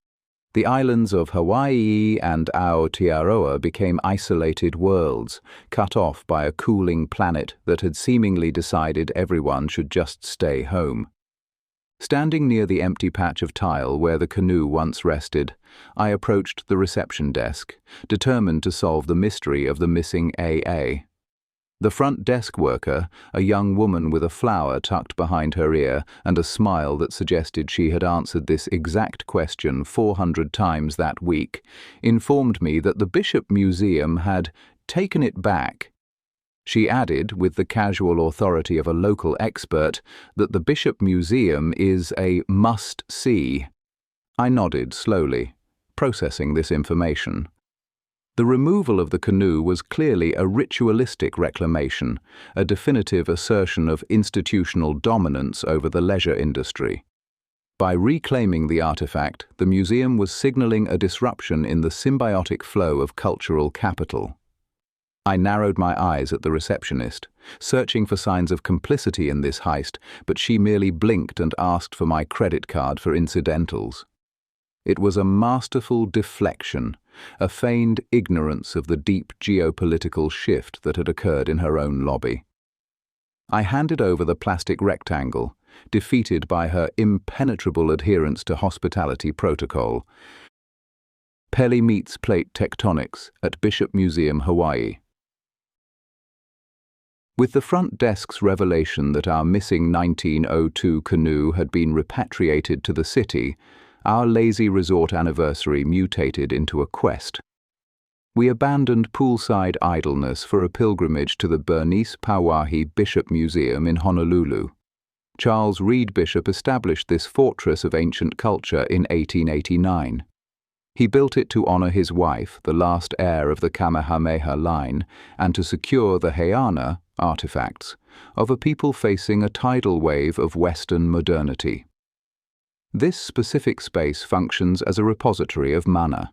Speaker 1: The islands of Hawaii and Aotearoa became isolated worlds, cut off by a cooling planet that had seemingly decided everyone should just stay home. Standing near the empty patch of tile where the canoe once rested, I approached the reception desk, determined to solve the mystery of the missing AA. The front desk worker, a young woman with a flower tucked behind her ear and a smile that suggested she had answered this exact question 400 times that week, informed me that the Bishop Museum had taken it back. She added, with the casual authority of a local expert, that the Bishop Museum is a must-see. I nodded slowly, processing this information. The removal of the canoe was clearly a ritualistic reclamation, a definitive assertion of institutional dominance over the leisure industry. By reclaiming the artifact, the museum was signaling a disruption in the symbiotic flow of cultural capital. I narrowed my eyes at the receptionist, searching for signs of complicity in this heist, but she merely blinked and asked for my credit card for incidentals. It was a masterful deflection, a feigned ignorance of the deep geopolitical shift that had occurred in her own lobby. I handed over the plastic rectangle, defeated by her impenetrable adherence to hospitality protocol. Pele meets plate tectonics at Bishop Museum, Hawaii. With the front desk's revelation that our missing 1902 canoe had been repatriated to the city, our lazy resort anniversary mutated into a quest. We abandoned poolside idleness for a pilgrimage to the Bernice Pauahi Bishop Museum in Honolulu. Charles Reed Bishop established this fortress of ancient culture in 1889. He built it to honor his wife, the last heir of the Kamehameha line, and to secure the Heiana, artifacts, of a people facing a tidal wave of Western modernity. This specific space functions as a repository of mana.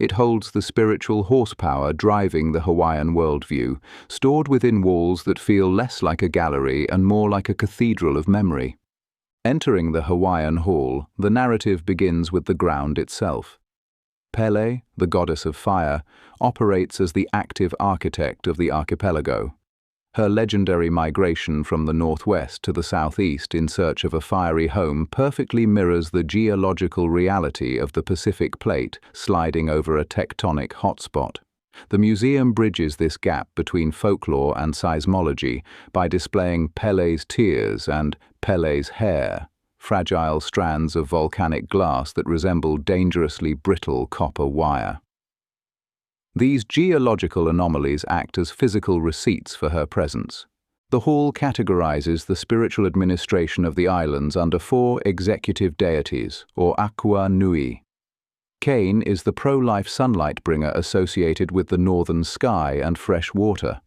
Speaker 1: It holds the spiritual horsepower driving the Hawaiian worldview, stored within walls that feel less like a gallery and more like a cathedral of memory. Entering the Hawaiian hall, the narrative begins with the ground itself. Pele, the goddess of fire, operates as the active architect of the archipelago. Her legendary migration from the northwest to the southeast in search of a fiery home perfectly mirrors the geological reality of the Pacific Plate sliding over a tectonic hotspot. The museum bridges this gap between folklore and seismology by displaying Pele's tears and Pele's hair, fragile strands of volcanic glass that resemble dangerously brittle copper wire. These geological anomalies act as physical receipts for her presence. The hall categorizes the spiritual administration of the islands under 4 executive deities, or Akua Nui. Kane is the pro-life sunlight bringer associated with the northern sky and fresh water.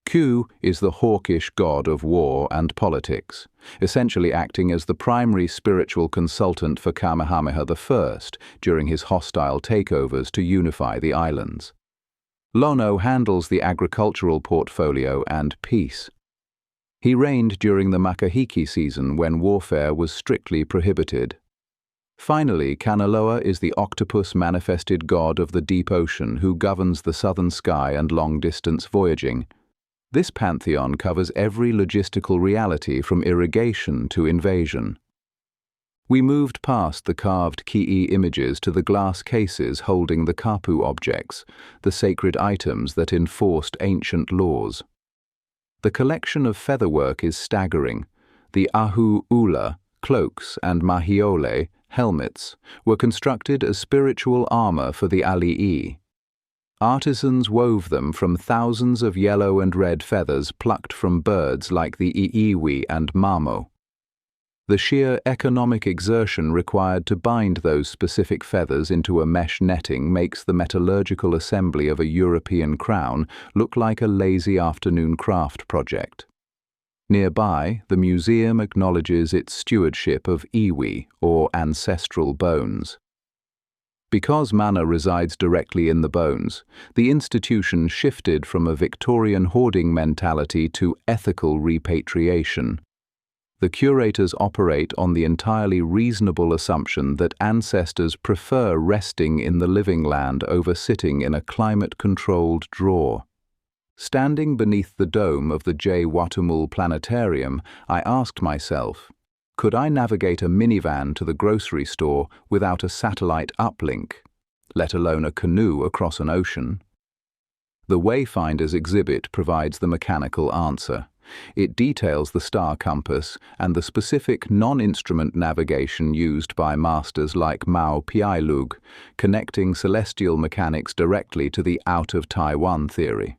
Speaker 1: Ku is the hawkish god of war and politics, essentially acting as the primary spiritual consultant for Kamehameha I during his hostile takeovers to unify the islands. Lono handles the agricultural portfolio and peace. He reigned during the Makahiki season when warfare was strictly prohibited. Finally, Kanaloa is the octopus-manifested god of the deep ocean who governs the southern sky and long-distance voyaging. This pantheon covers every logistical reality from irrigation to invasion. We moved past the carved ki'i images to the glass cases holding the kapu objects, the sacred items that enforced ancient laws. The collection of featherwork is staggering. The ahu ula, cloaks, and mahiole, helmets, were constructed as spiritual armor for the ali'i. Artisans wove them from thousands of yellow and red feathers plucked from birds like the iiwi and mamo. The sheer economic exertion required to bind those specific feathers into a mesh netting makes the metallurgical assembly of a European crown look like a lazy afternoon craft project. Nearby, the museum acknowledges its stewardship of iwi, or ancestral bones. Because mana resides directly in the bones, the institution shifted from a Victorian hoarding mentality to ethical repatriation. The curators operate on the entirely reasonable assumption that ancestors prefer resting in the living land over sitting in a climate-controlled drawer. Standing beneath the dome of the J. Watumul Planetarium, I asked myself, could I navigate a minivan to the grocery store without a satellite uplink, let alone a canoe across an ocean? The Wayfinders exhibit provides the mechanical answer. It details the star compass and the specific non-instrument navigation used by masters like Mao Piailug, connecting celestial mechanics directly to the out-of-Taiwan theory.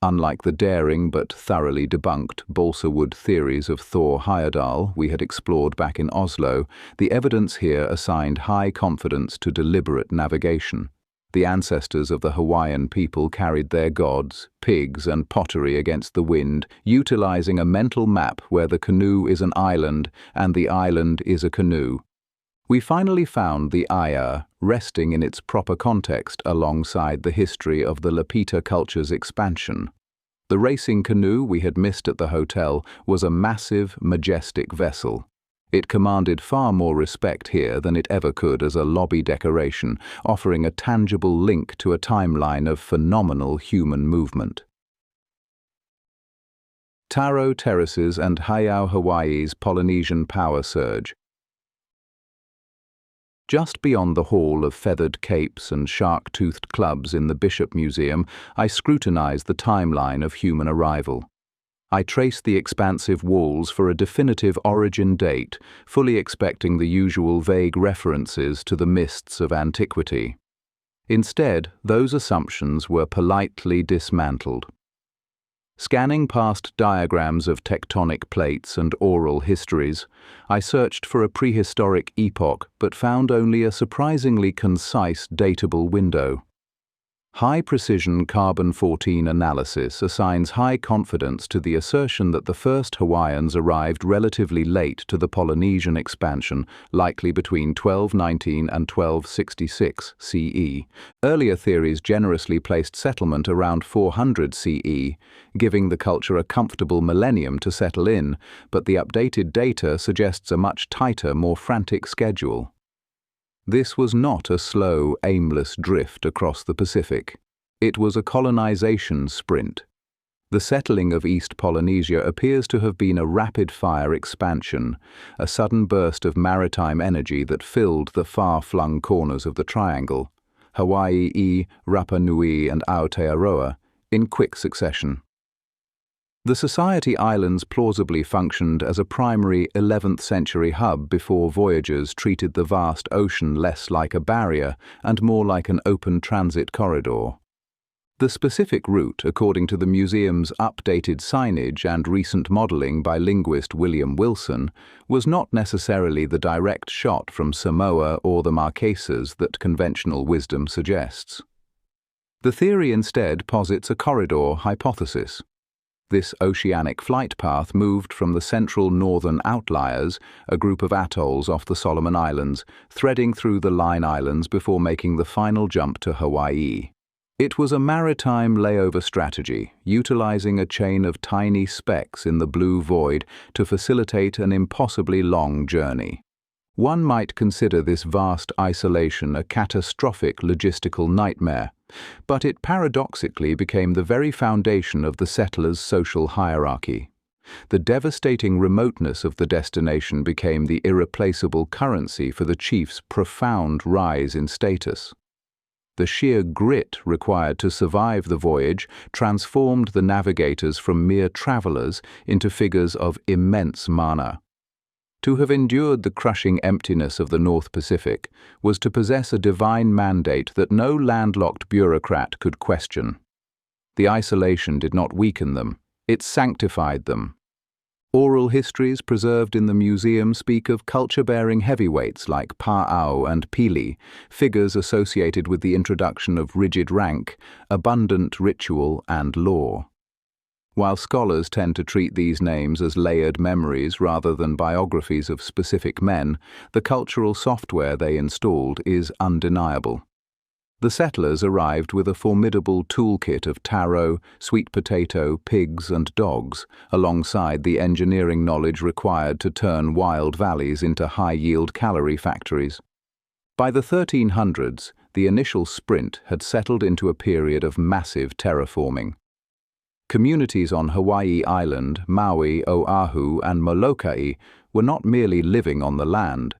Speaker 1: Unlike the daring but thoroughly debunked balsa wood theories of Thor Heyerdahl we had explored back in Oslo, the evidence here assigned high confidence to deliberate navigation. The ancestors of the Hawaiian people carried their gods, pigs, and pottery against the wind, utilizing a mental map where the canoe is an island and the island is a canoe. We finally found the Aya resting in its proper context alongside the history of the Lapita culture's expansion. The racing canoe we had missed at the hotel was a massive, majestic vessel. It commanded far more respect here than it ever could as a lobby decoration, offering a tangible link to a timeline of phenomenal human movement. Taro Terraces and Heiau, Hawaii's Polynesian power surge. Just beyond the hall of feathered capes and shark-toothed clubs in the Bishop Museum, I scrutinized the timeline of human arrival. I traced the expansive walls for a definitive origin date, fully expecting the usual vague references to the mists of antiquity. Instead, those assumptions were politely dismantled. Scanning past diagrams of tectonic plates and oral histories, I searched for a prehistoric epoch but found only a surprisingly concise datable window. High-precision carbon-14 analysis assigns high confidence to the assertion that the first Hawaiians arrived relatively late to the Polynesian expansion, likely between 1219 and 1266 CE. Earlier theories generously placed settlement around 400 CE, giving the culture a comfortable millennium to settle in, but the updated data suggests a much tighter, more frantic schedule. This was not a slow, aimless drift across the Pacific. It was a colonization sprint. The settling of East Polynesia appears to have been a rapid-fire expansion, a sudden burst of maritime energy that filled the far-flung corners of the triangle, Hawaii, Rapa Nui, and Aotearoa, in quick succession. The Society Islands plausibly functioned as a primary 11th century hub before voyagers treated the vast ocean less like a barrier and more like an open transit corridor. The specific route, according to the museum's updated signage and recent modeling by linguist William Wilson, was not necessarily the direct shot from Samoa or the Marquesas that conventional wisdom suggests. The theory instead posits a corridor hypothesis. This oceanic flight path moved from the central northern outliers, a group of atolls off the Solomon Islands, threading through the Line Islands before making the final jump to Hawaii. It was a maritime layover strategy, utilizing a chain of tiny specks in the blue void to facilitate an impossibly long journey. One might consider this vast isolation a catastrophic logistical nightmare, but it paradoxically became the very foundation of the settlers' social hierarchy. The devastating remoteness of the destination became the irreplaceable currency for the chief's profound rise in status. The sheer grit required to survive the voyage transformed the navigators from mere travelers into figures of immense mana. To have endured the crushing emptiness of the North Pacific was to possess a divine mandate that no landlocked bureaucrat could question. The isolation did not weaken them, it sanctified them. Oral histories preserved in the museum speak of culture-bearing heavyweights like Pa'au and Pili, figures associated with the introduction of rigid rank, abundant ritual and law. While scholars tend to treat these names as layered memories rather than biographies of specific men, the cultural software they installed is undeniable. The settlers arrived with a formidable toolkit of taro, sweet potato, pigs and dogs, alongside the engineering knowledge required to turn wild valleys into high-yield calorie factories. By the 1300s, the initial sprint had settled into a period of massive terraforming. Communities on Hawaii Island, Maui, Oahu and Molokai were not merely living on the land.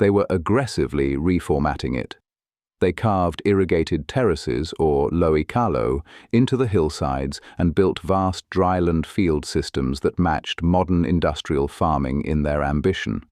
Speaker 1: They were aggressively reformatting it. They carved irrigated terraces, or loikalo, into the hillsides and built vast dryland field systems that matched modern industrial farming in their ambition.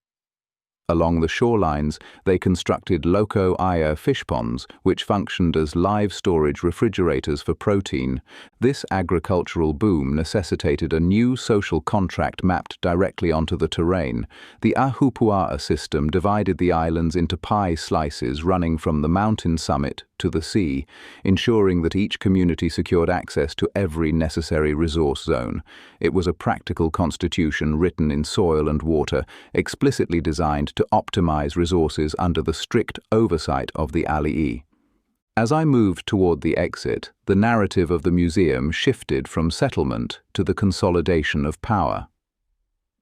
Speaker 1: Along the shorelines, they constructed loco-aya fish ponds, which functioned as live storage refrigerators for protein. This agricultural boom necessitated a new social contract mapped directly onto the terrain. The Ahupua'a system divided the islands into pie slices running from the mountain summit to the sea, ensuring that each community secured access to every necessary resource zone. It was a practical constitution written in soil and water, explicitly designed to optimize resources under the strict oversight of the ali'i. As I moved toward the exit, the narrative of the museum shifted from settlement to the consolidation of power.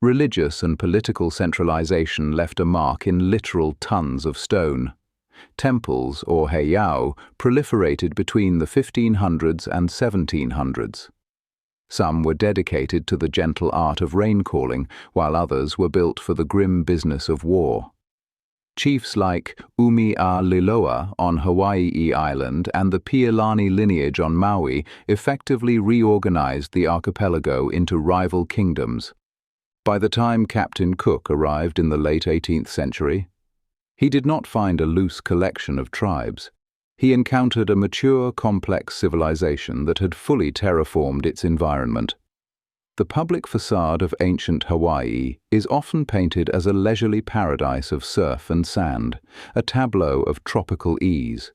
Speaker 1: Religious and political centralization left a mark in literal tons of stone. Temples, or heiau, proliferated between the 1500s and 1700s. Some were dedicated to the gentle art of rain-calling, while others were built for the grim business of war. Chiefs like Umi'aliloa on Hawaii Island and the Piilani lineage on Maui effectively reorganized the archipelago into rival kingdoms. By the time Captain Cook arrived in the late 18th century, he did not find a loose collection of tribes. He encountered a mature, complex civilization that had fully terraformed its environment. The public facade of ancient Hawaii is often painted as a leisurely paradise of surf and sand, a tableau of tropical ease.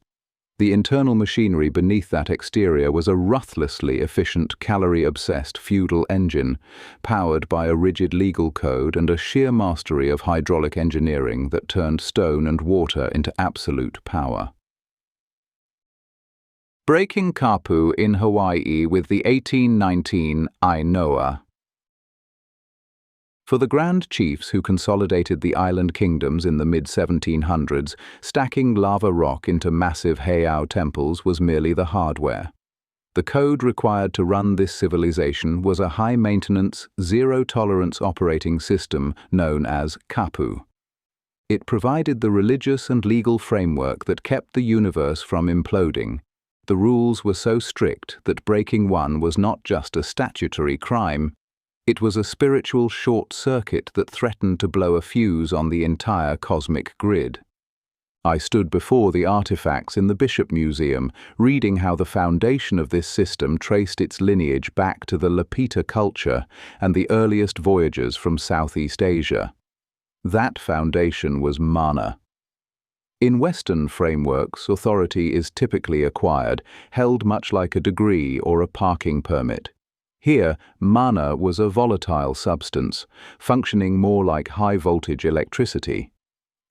Speaker 1: The internal machinery beneath that exterior was a ruthlessly efficient, calorie-obsessed feudal engine, powered by a rigid legal code and a sheer mastery of hydraulic engineering that turned stone and water into absolute power. Breaking kapu in Hawaii with the 1819 Ainoa. For the grand chiefs who consolidated the island kingdoms in the mid-1700s, stacking lava rock into massive heiau temples was merely the hardware. The code required to run this civilization was a high-maintenance, zero-tolerance operating system known as kapu. It provided the religious and legal framework that kept the universe from imploding. The rules were so strict that breaking one was not just a statutory crime. It was a spiritual short circuit that threatened to blow a fuse on the entire cosmic grid. I stood before the artifacts in the Bishop Museum, reading how the foundation of this system traced its lineage back to the Lapita culture and the earliest voyagers from Southeast Asia. That foundation was mana. In Western frameworks, authority is typically acquired, held much like a degree or a parking permit. Here, mana was a volatile substance, functioning more like high-voltage electricity.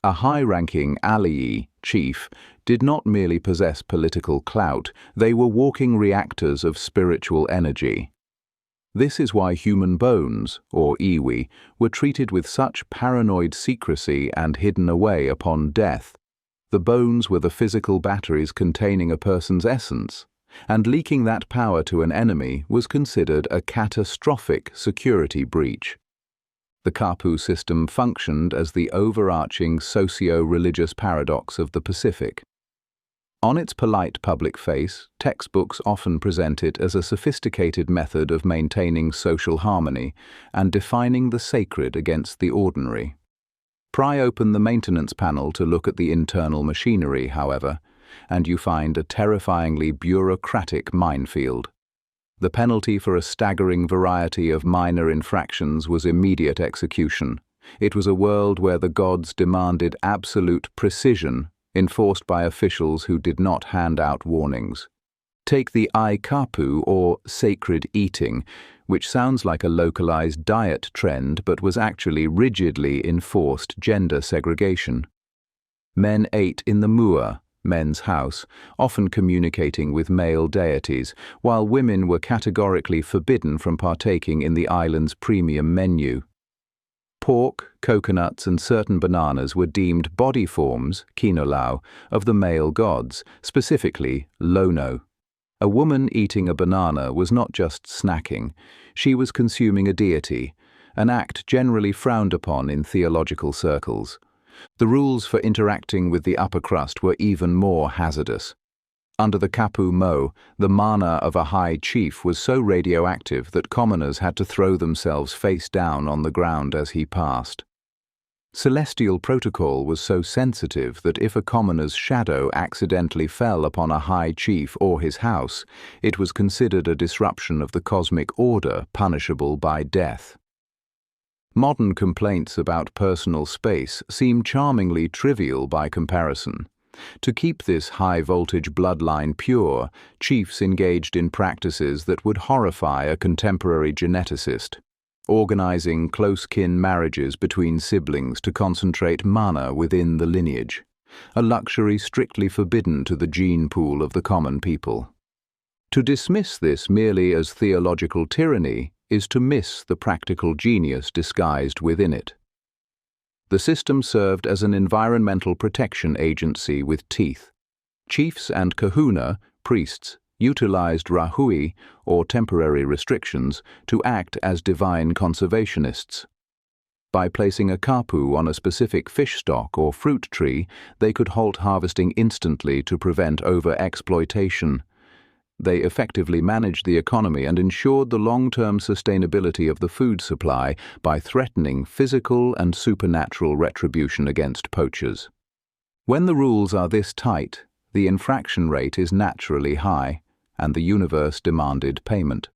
Speaker 1: A high-ranking alii, chief, did not merely possess political clout, they were walking reactors of spiritual energy. This is why human bones, or iwi, were treated with such paranoid secrecy and hidden away upon death. The bones were the physical batteries containing a person's essence, and leaking that power to an enemy was considered a catastrophic security breach. The kapu system functioned as the overarching socio-religious paradox of the Pacific. On its polite public face, textbooks often present it as a sophisticated method of maintaining social harmony and defining the sacred against the ordinary. Pry open the maintenance panel to look at the internal machinery, however, and you find a terrifyingly bureaucratic minefield. The penalty for a staggering variety of minor infractions was immediate execution. It was a world where the gods demanded absolute precision, enforced by officials who did not hand out warnings. Take the kapu, or sacred eating, which sounds like a localized diet trend but was actually rigidly enforced gender segregation. Men ate in the mua, men's house, often communicating with male deities, while women were categorically forbidden from partaking in the island's premium menu. Pork, coconuts, and certain bananas were deemed body forms, kinolau, of the male gods, specifically lono. A woman eating a banana was not just snacking, she was consuming a deity, an act generally frowned upon in theological circles. The rules for interacting with the upper crust were even more hazardous. Under the kapu mo, the mana of a high chief was so radioactive that commoners had to throw themselves face down on the ground as he passed. Celestial protocol was so sensitive that if a commoner's shadow accidentally fell upon a high chief or his house, it was considered a disruption of the cosmic order punishable by death. Modern complaints about personal space seem charmingly trivial by comparison. To keep this high-voltage bloodline pure, chiefs engaged in practices that would horrify a contemporary geneticist, organizing close-kin marriages between siblings to concentrate mana within the lineage, a luxury strictly forbidden to the gene pool of the common people. To dismiss this merely as theological tyranny is to miss the practical genius disguised within it. The system served as an environmental protection agency with teeth. Chiefs and kahuna, priests, utilized rahui, or temporary restrictions, to act as divine conservationists. By placing a kapu on a specific fish stock or fruit tree, they could halt harvesting instantly to prevent over-exploitation. They effectively managed the economy and ensured the long-term sustainability of the food supply by threatening physical and supernatural retribution against poachers. When the rules are this tight, the infraction rate is naturally high, and the universe demanded payment.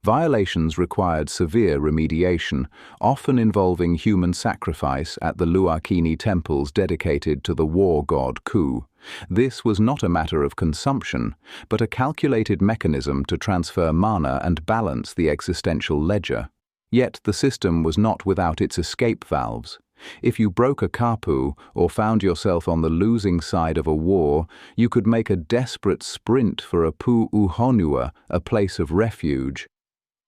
Speaker 1: Violations required severe remediation, often involving human sacrifice at the Luakini temples dedicated to the war god Ku. This was not a matter of consumption, but a calculated mechanism to transfer mana and balance the existential ledger. Yet the system was not without its escape valves. If you broke a kapu or found yourself on the losing side of a war, you could make a desperate sprint for a pu'uhonua, a place of refuge.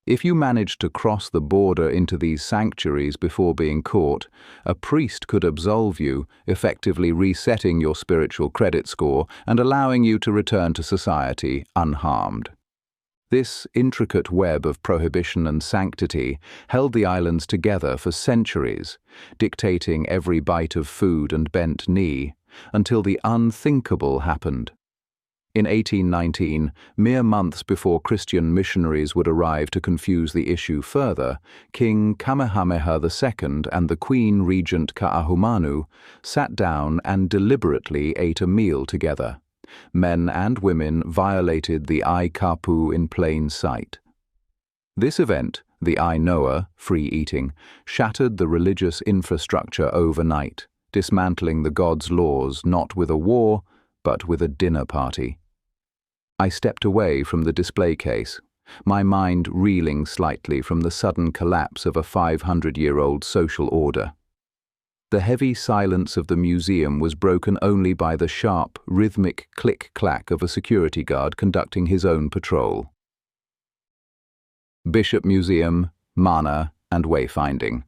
Speaker 1: If you managed to cross the border into these sanctuaries before being caught, a priest could absolve you, effectively resetting your spiritual credit score and allowing you to return to society unharmed. This intricate web of prohibition and sanctity held the islands together for centuries, dictating every bite of food and bent knee, until the unthinkable happened. In 1819, mere months before Christian missionaries would arrive to confuse the issue further, King Kamehameha II and the Queen Regent Ka'ahumanu sat down and deliberately ate a meal together. Men and women violated the Ai kapu in plain sight. This event, the Ai Noa, free eating, shattered the religious infrastructure overnight, dismantling the god's laws not with a war, but with a dinner party. I stepped away from the display case, my mind reeling slightly from the sudden collapse of a 500-year-old social order. The heavy silence of the museum was broken only by the sharp, rhythmic click-clack of a security guard conducting his own patrol. Bishop Museum, Mana, and Wayfinding.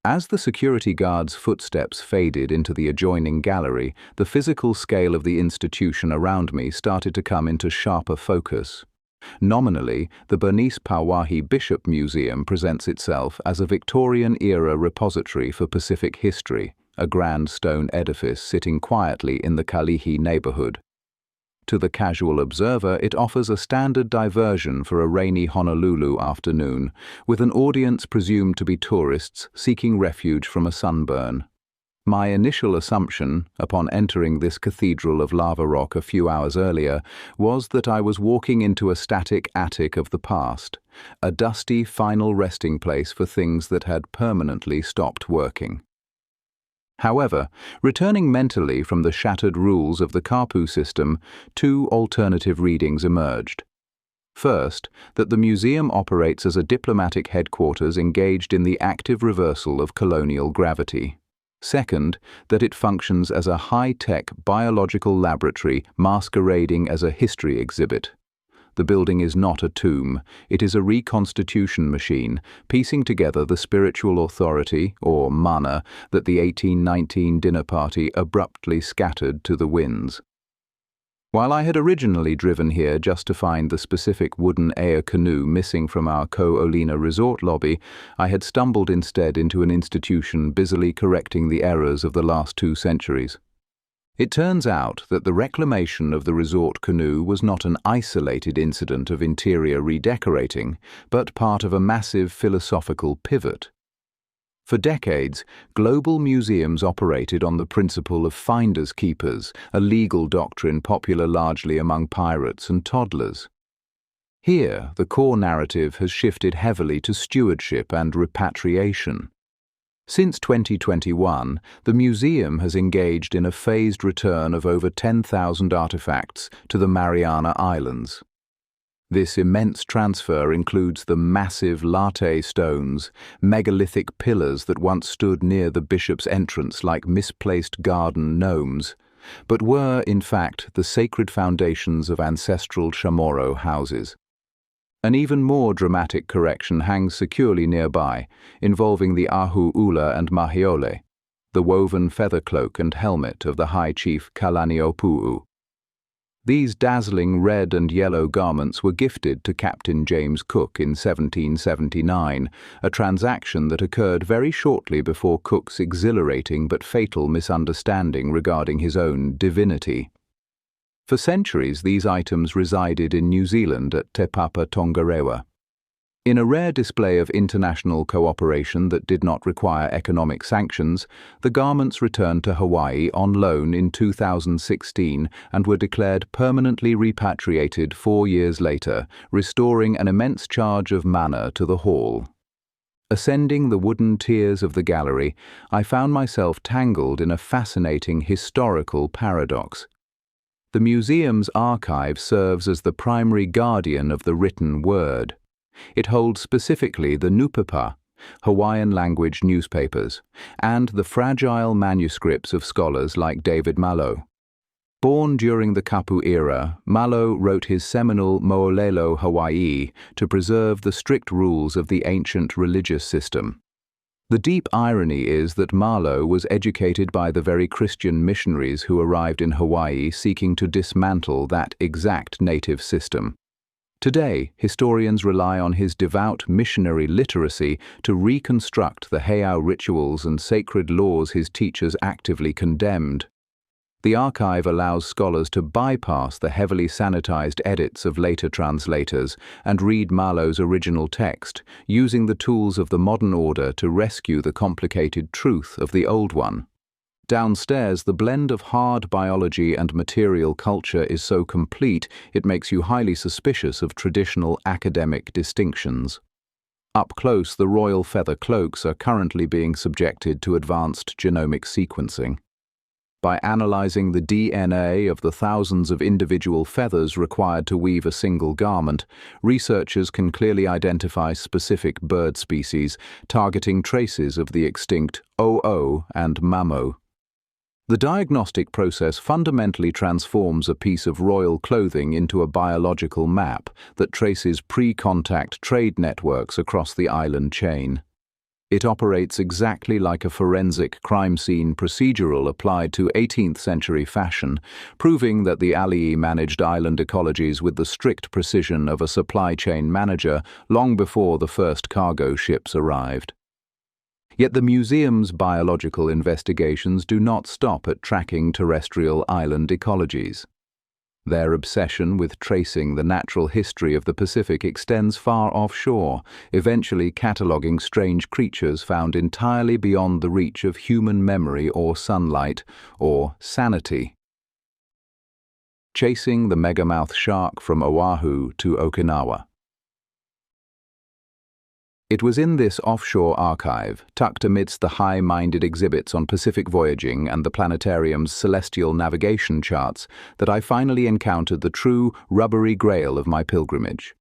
Speaker 1: As the security guard's footsteps faded into the adjoining gallery, the physical scale of the institution around me started to come into sharper focus. Nominally, the Bernice Pauahi Bishop Museum presents itself as a Victorian-era repository for Pacific history, a grand stone edifice sitting quietly in the Kalihi neighborhood. To the casual observer, it offers a standard diversion for a rainy Honolulu afternoon, with an audience presumed to be tourists seeking refuge from a sunburn. My initial assumption, upon entering this cathedral of lava rock a few hours earlier, was that I was walking into a static attic of the past, a dusty final resting place for things that had permanently stopped working. However, returning mentally from the shattered rules of the kapu system, two alternative readings emerged. First, that the museum operates as a diplomatic headquarters engaged in the active reversal of colonial gravity. Second, that it functions as a high-tech biological laboratory masquerading as a history exhibit. The building is not a tomb, it is a reconstitution machine, piecing together the spiritual authority, or mana, that the 1819 dinner party abruptly scattered to the winds. While I had originally driven here just to find the specific wooden air canoe missing from our Ko Olina resort lobby, I had stumbled instead into an institution busily correcting the errors of the last 2 centuries. It turns out that the reclamation of the resort canoe was not an isolated incident of interior redecorating, but part of a massive philosophical pivot. For decades, global museums operated on the principle of finders keepers, a legal doctrine popular largely among pirates and toddlers. Here, the core narrative has shifted heavily to stewardship and repatriation. Since 2021, the museum has engaged in a phased return of over 10,000 artifacts to the Mariana Islands. This immense transfer includes the massive latte stones, megalithic pillars that once stood near the bishop's entrance like misplaced garden gnomes, but were, in fact, the sacred foundations of ancestral Chamorro houses. An even more dramatic correction hangs securely nearby, involving the ahu ula and mahiole, the woven feather cloak and helmet of the High Chief Kalani'opu'u. These dazzling red and yellow garments were gifted to Captain James Cook in 1779, a transaction that occurred very shortly before Cook's exhilarating but fatal misunderstanding regarding his own divinity. For centuries, these items resided in New Zealand at Te Papa Tongarewa. In a rare display of international cooperation that did not require economic sanctions, the garments returned to Hawaii on loan in 2016 and were declared permanently repatriated 4 years later, restoring an immense charge of mana to the hall. Ascending the wooden tiers of the gallery, I found myself tangled in a fascinating historical paradox. The museum's archive serves as the primary guardian of the written word. It holds specifically the Nupepa, Hawaiian language newspapers, and the fragile manuscripts of scholars like David Malo. Born during the kapu era, Malo wrote his seminal Mo'olelo Hawaii to preserve the strict rules of the ancient religious system. The deep irony is that Malo was educated by the very Christian missionaries who arrived in Hawaii seeking to dismantle that exact native system. Today, historians rely on his devout missionary literacy to reconstruct the heiau rituals and sacred laws his teachers actively condemned. The archive allows scholars to bypass the heavily sanitized edits of later translators and read Malo's original text, using the tools of the modern order to rescue the complicated truth of the old one. Downstairs, the blend of hard biology and material culture is so complete it makes you highly suspicious of traditional academic distinctions. Up close, the royal feather cloaks are currently being subjected to advanced genomic sequencing. By analyzing the DNA of the thousands of individual feathers required to weave a single garment, researchers can clearly identify specific bird species, targeting traces of the extinct Oo and mamo. The diagnostic process fundamentally transforms a piece of royal clothing into a biological map that traces pre-contact trade networks across the island chain. It operates exactly like a forensic crime scene procedural applied to 18th-century fashion, proving that the Alii managed island ecologies with the strict precision of a supply chain manager long before the first cargo ships arrived. Yet the museum's biological investigations do not stop at tracking terrestrial island ecologies. Their obsession with tracing the natural history of the Pacific extends far offshore, eventually cataloguing strange creatures found entirely beyond the reach of human memory or sunlight, or sanity. Chasing the megamouth shark from Oahu to Okinawa. It was in this offshore archive, tucked amidst the high-minded exhibits on Pacific voyaging and the planetarium's celestial navigation charts, that I finally encountered the true rubbery grail of my pilgrimage.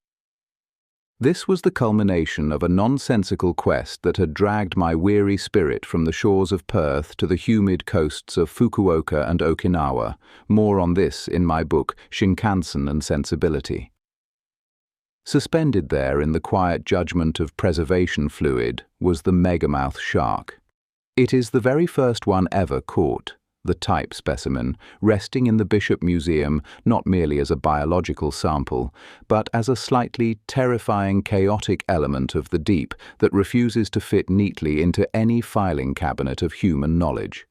Speaker 1: This was the culmination of a nonsensical quest that had dragged my weary spirit from the shores of Perth to the humid coasts of Fukuoka and Okinawa. More on this in my book, Shinkansen and Sensibility. Suspended there in the quiet judgment of preservation fluid was the megamouth shark. It is the very first one ever caught, the type specimen, resting in the Bishop Museum not merely as a biological sample, but as a slightly terrifying chaotic element of the deep that refuses to fit neatly into any filing cabinet of human knowledge.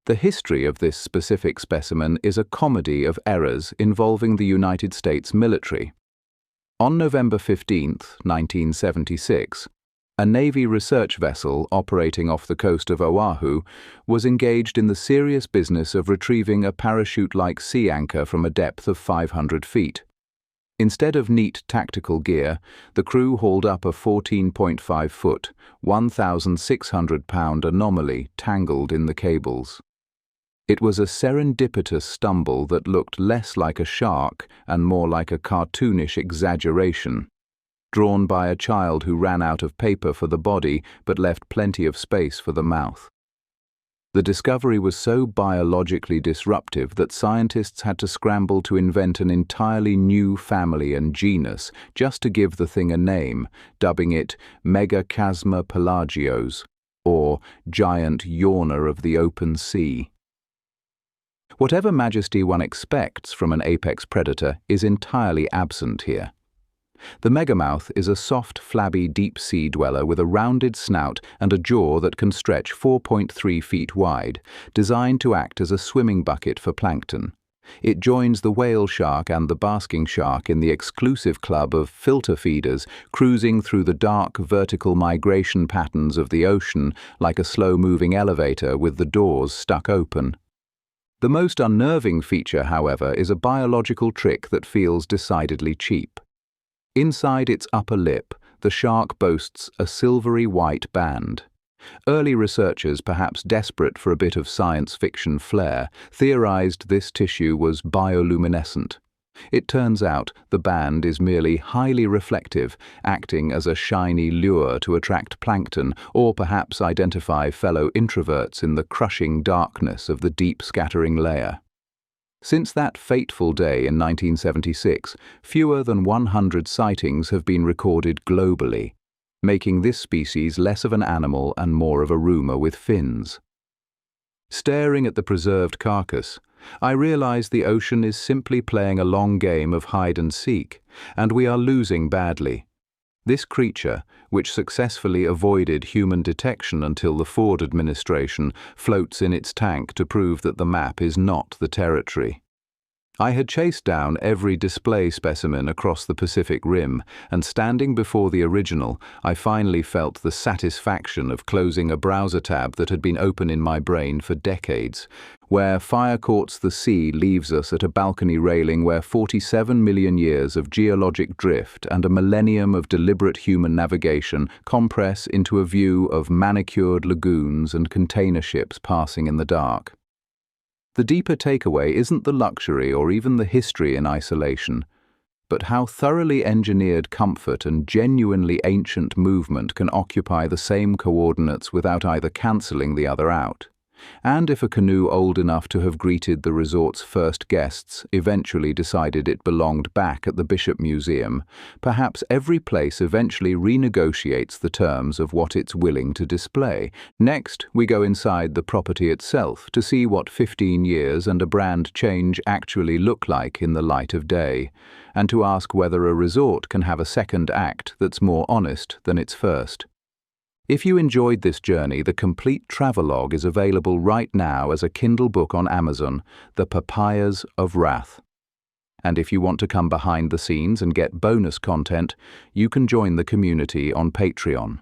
Speaker 1: The history of this specific specimen is a comedy of errors involving the United States military. On November 15, 1976, a Navy research vessel operating off the coast of Oahu was engaged in the serious business of retrieving a parachute-like sea anchor from a depth of 500 feet. Instead of neat tactical gear, the crew hauled up a 14.5-foot, 1,600-pound anomaly tangled in the cables. It was a serendipitous stumble that looked less like a shark and more like a cartoonish exaggeration, drawn by a child who ran out of paper for the body but left plenty of space for the mouth. The discovery was so biologically disruptive that scientists had to scramble to invent an entirely new family and genus just to give the thing a name, dubbing it Megachasma pelagios, or giant yawner of the open sea. Whatever majesty one expects from an apex predator is entirely absent here. The megamouth is a soft, flabby deep-sea dweller with a rounded snout and a jaw that can stretch 4.3 feet wide, designed to act as a swimming bucket for plankton. It joins the whale shark and the basking shark in the exclusive club of filter feeders cruising through the dark vertical migration patterns of the ocean like a slow-moving elevator with the doors stuck open. The most unnerving feature, however, is a biological trick that feels decidedly cheap. Inside its upper lip, the shark boasts a silvery white band. Early researchers, perhaps desperate for a bit of science fiction flair, theorized this tissue was bioluminescent. It turns out the band is merely highly reflective, acting as a shiny lure to attract plankton or perhaps identify fellow introverts in the crushing darkness of the deep scattering layer. Since that fateful day in 1976, fewer than 100 sightings have been recorded globally, making this species less of an animal and more of a rumor with fins. Staring at the preserved carcass, I realize the ocean is simply playing a long game of hide and seek, and we are losing badly. This creature, which successfully avoided human detection until the Ford administration, floats in its tank to prove that the map is not the territory. I had chased down every display specimen across the Pacific Rim, and standing before the original, I finally felt the satisfaction of closing a browser tab that had been open in my brain for decades. Where fire courts the sea leaves us at a balcony railing where 47 million years of geologic drift and a millennium of deliberate human navigation compress into a view of manicured lagoons and container ships passing in the dark. The deeper takeaway isn't the luxury or even the history in isolation, but how thoroughly engineered comfort and genuinely ancient movement can occupy the same coordinates without either cancelling the other out. And if a canoe old enough to have greeted the resort's first guests eventually decided it belonged back at the Bishop Museum, perhaps every place eventually renegotiates the terms of what it's willing to display. Next, we go inside the property itself to see what 15 years and a brand change actually look like in the light of day, and to ask whether a resort can have a second act that's more honest than its first. If you enjoyed this journey, the complete travelogue is available right now as a Kindle book on Amazon, The Papayas of Wrath. And if you want to come behind the scenes and get bonus content, you can join the community on Patreon.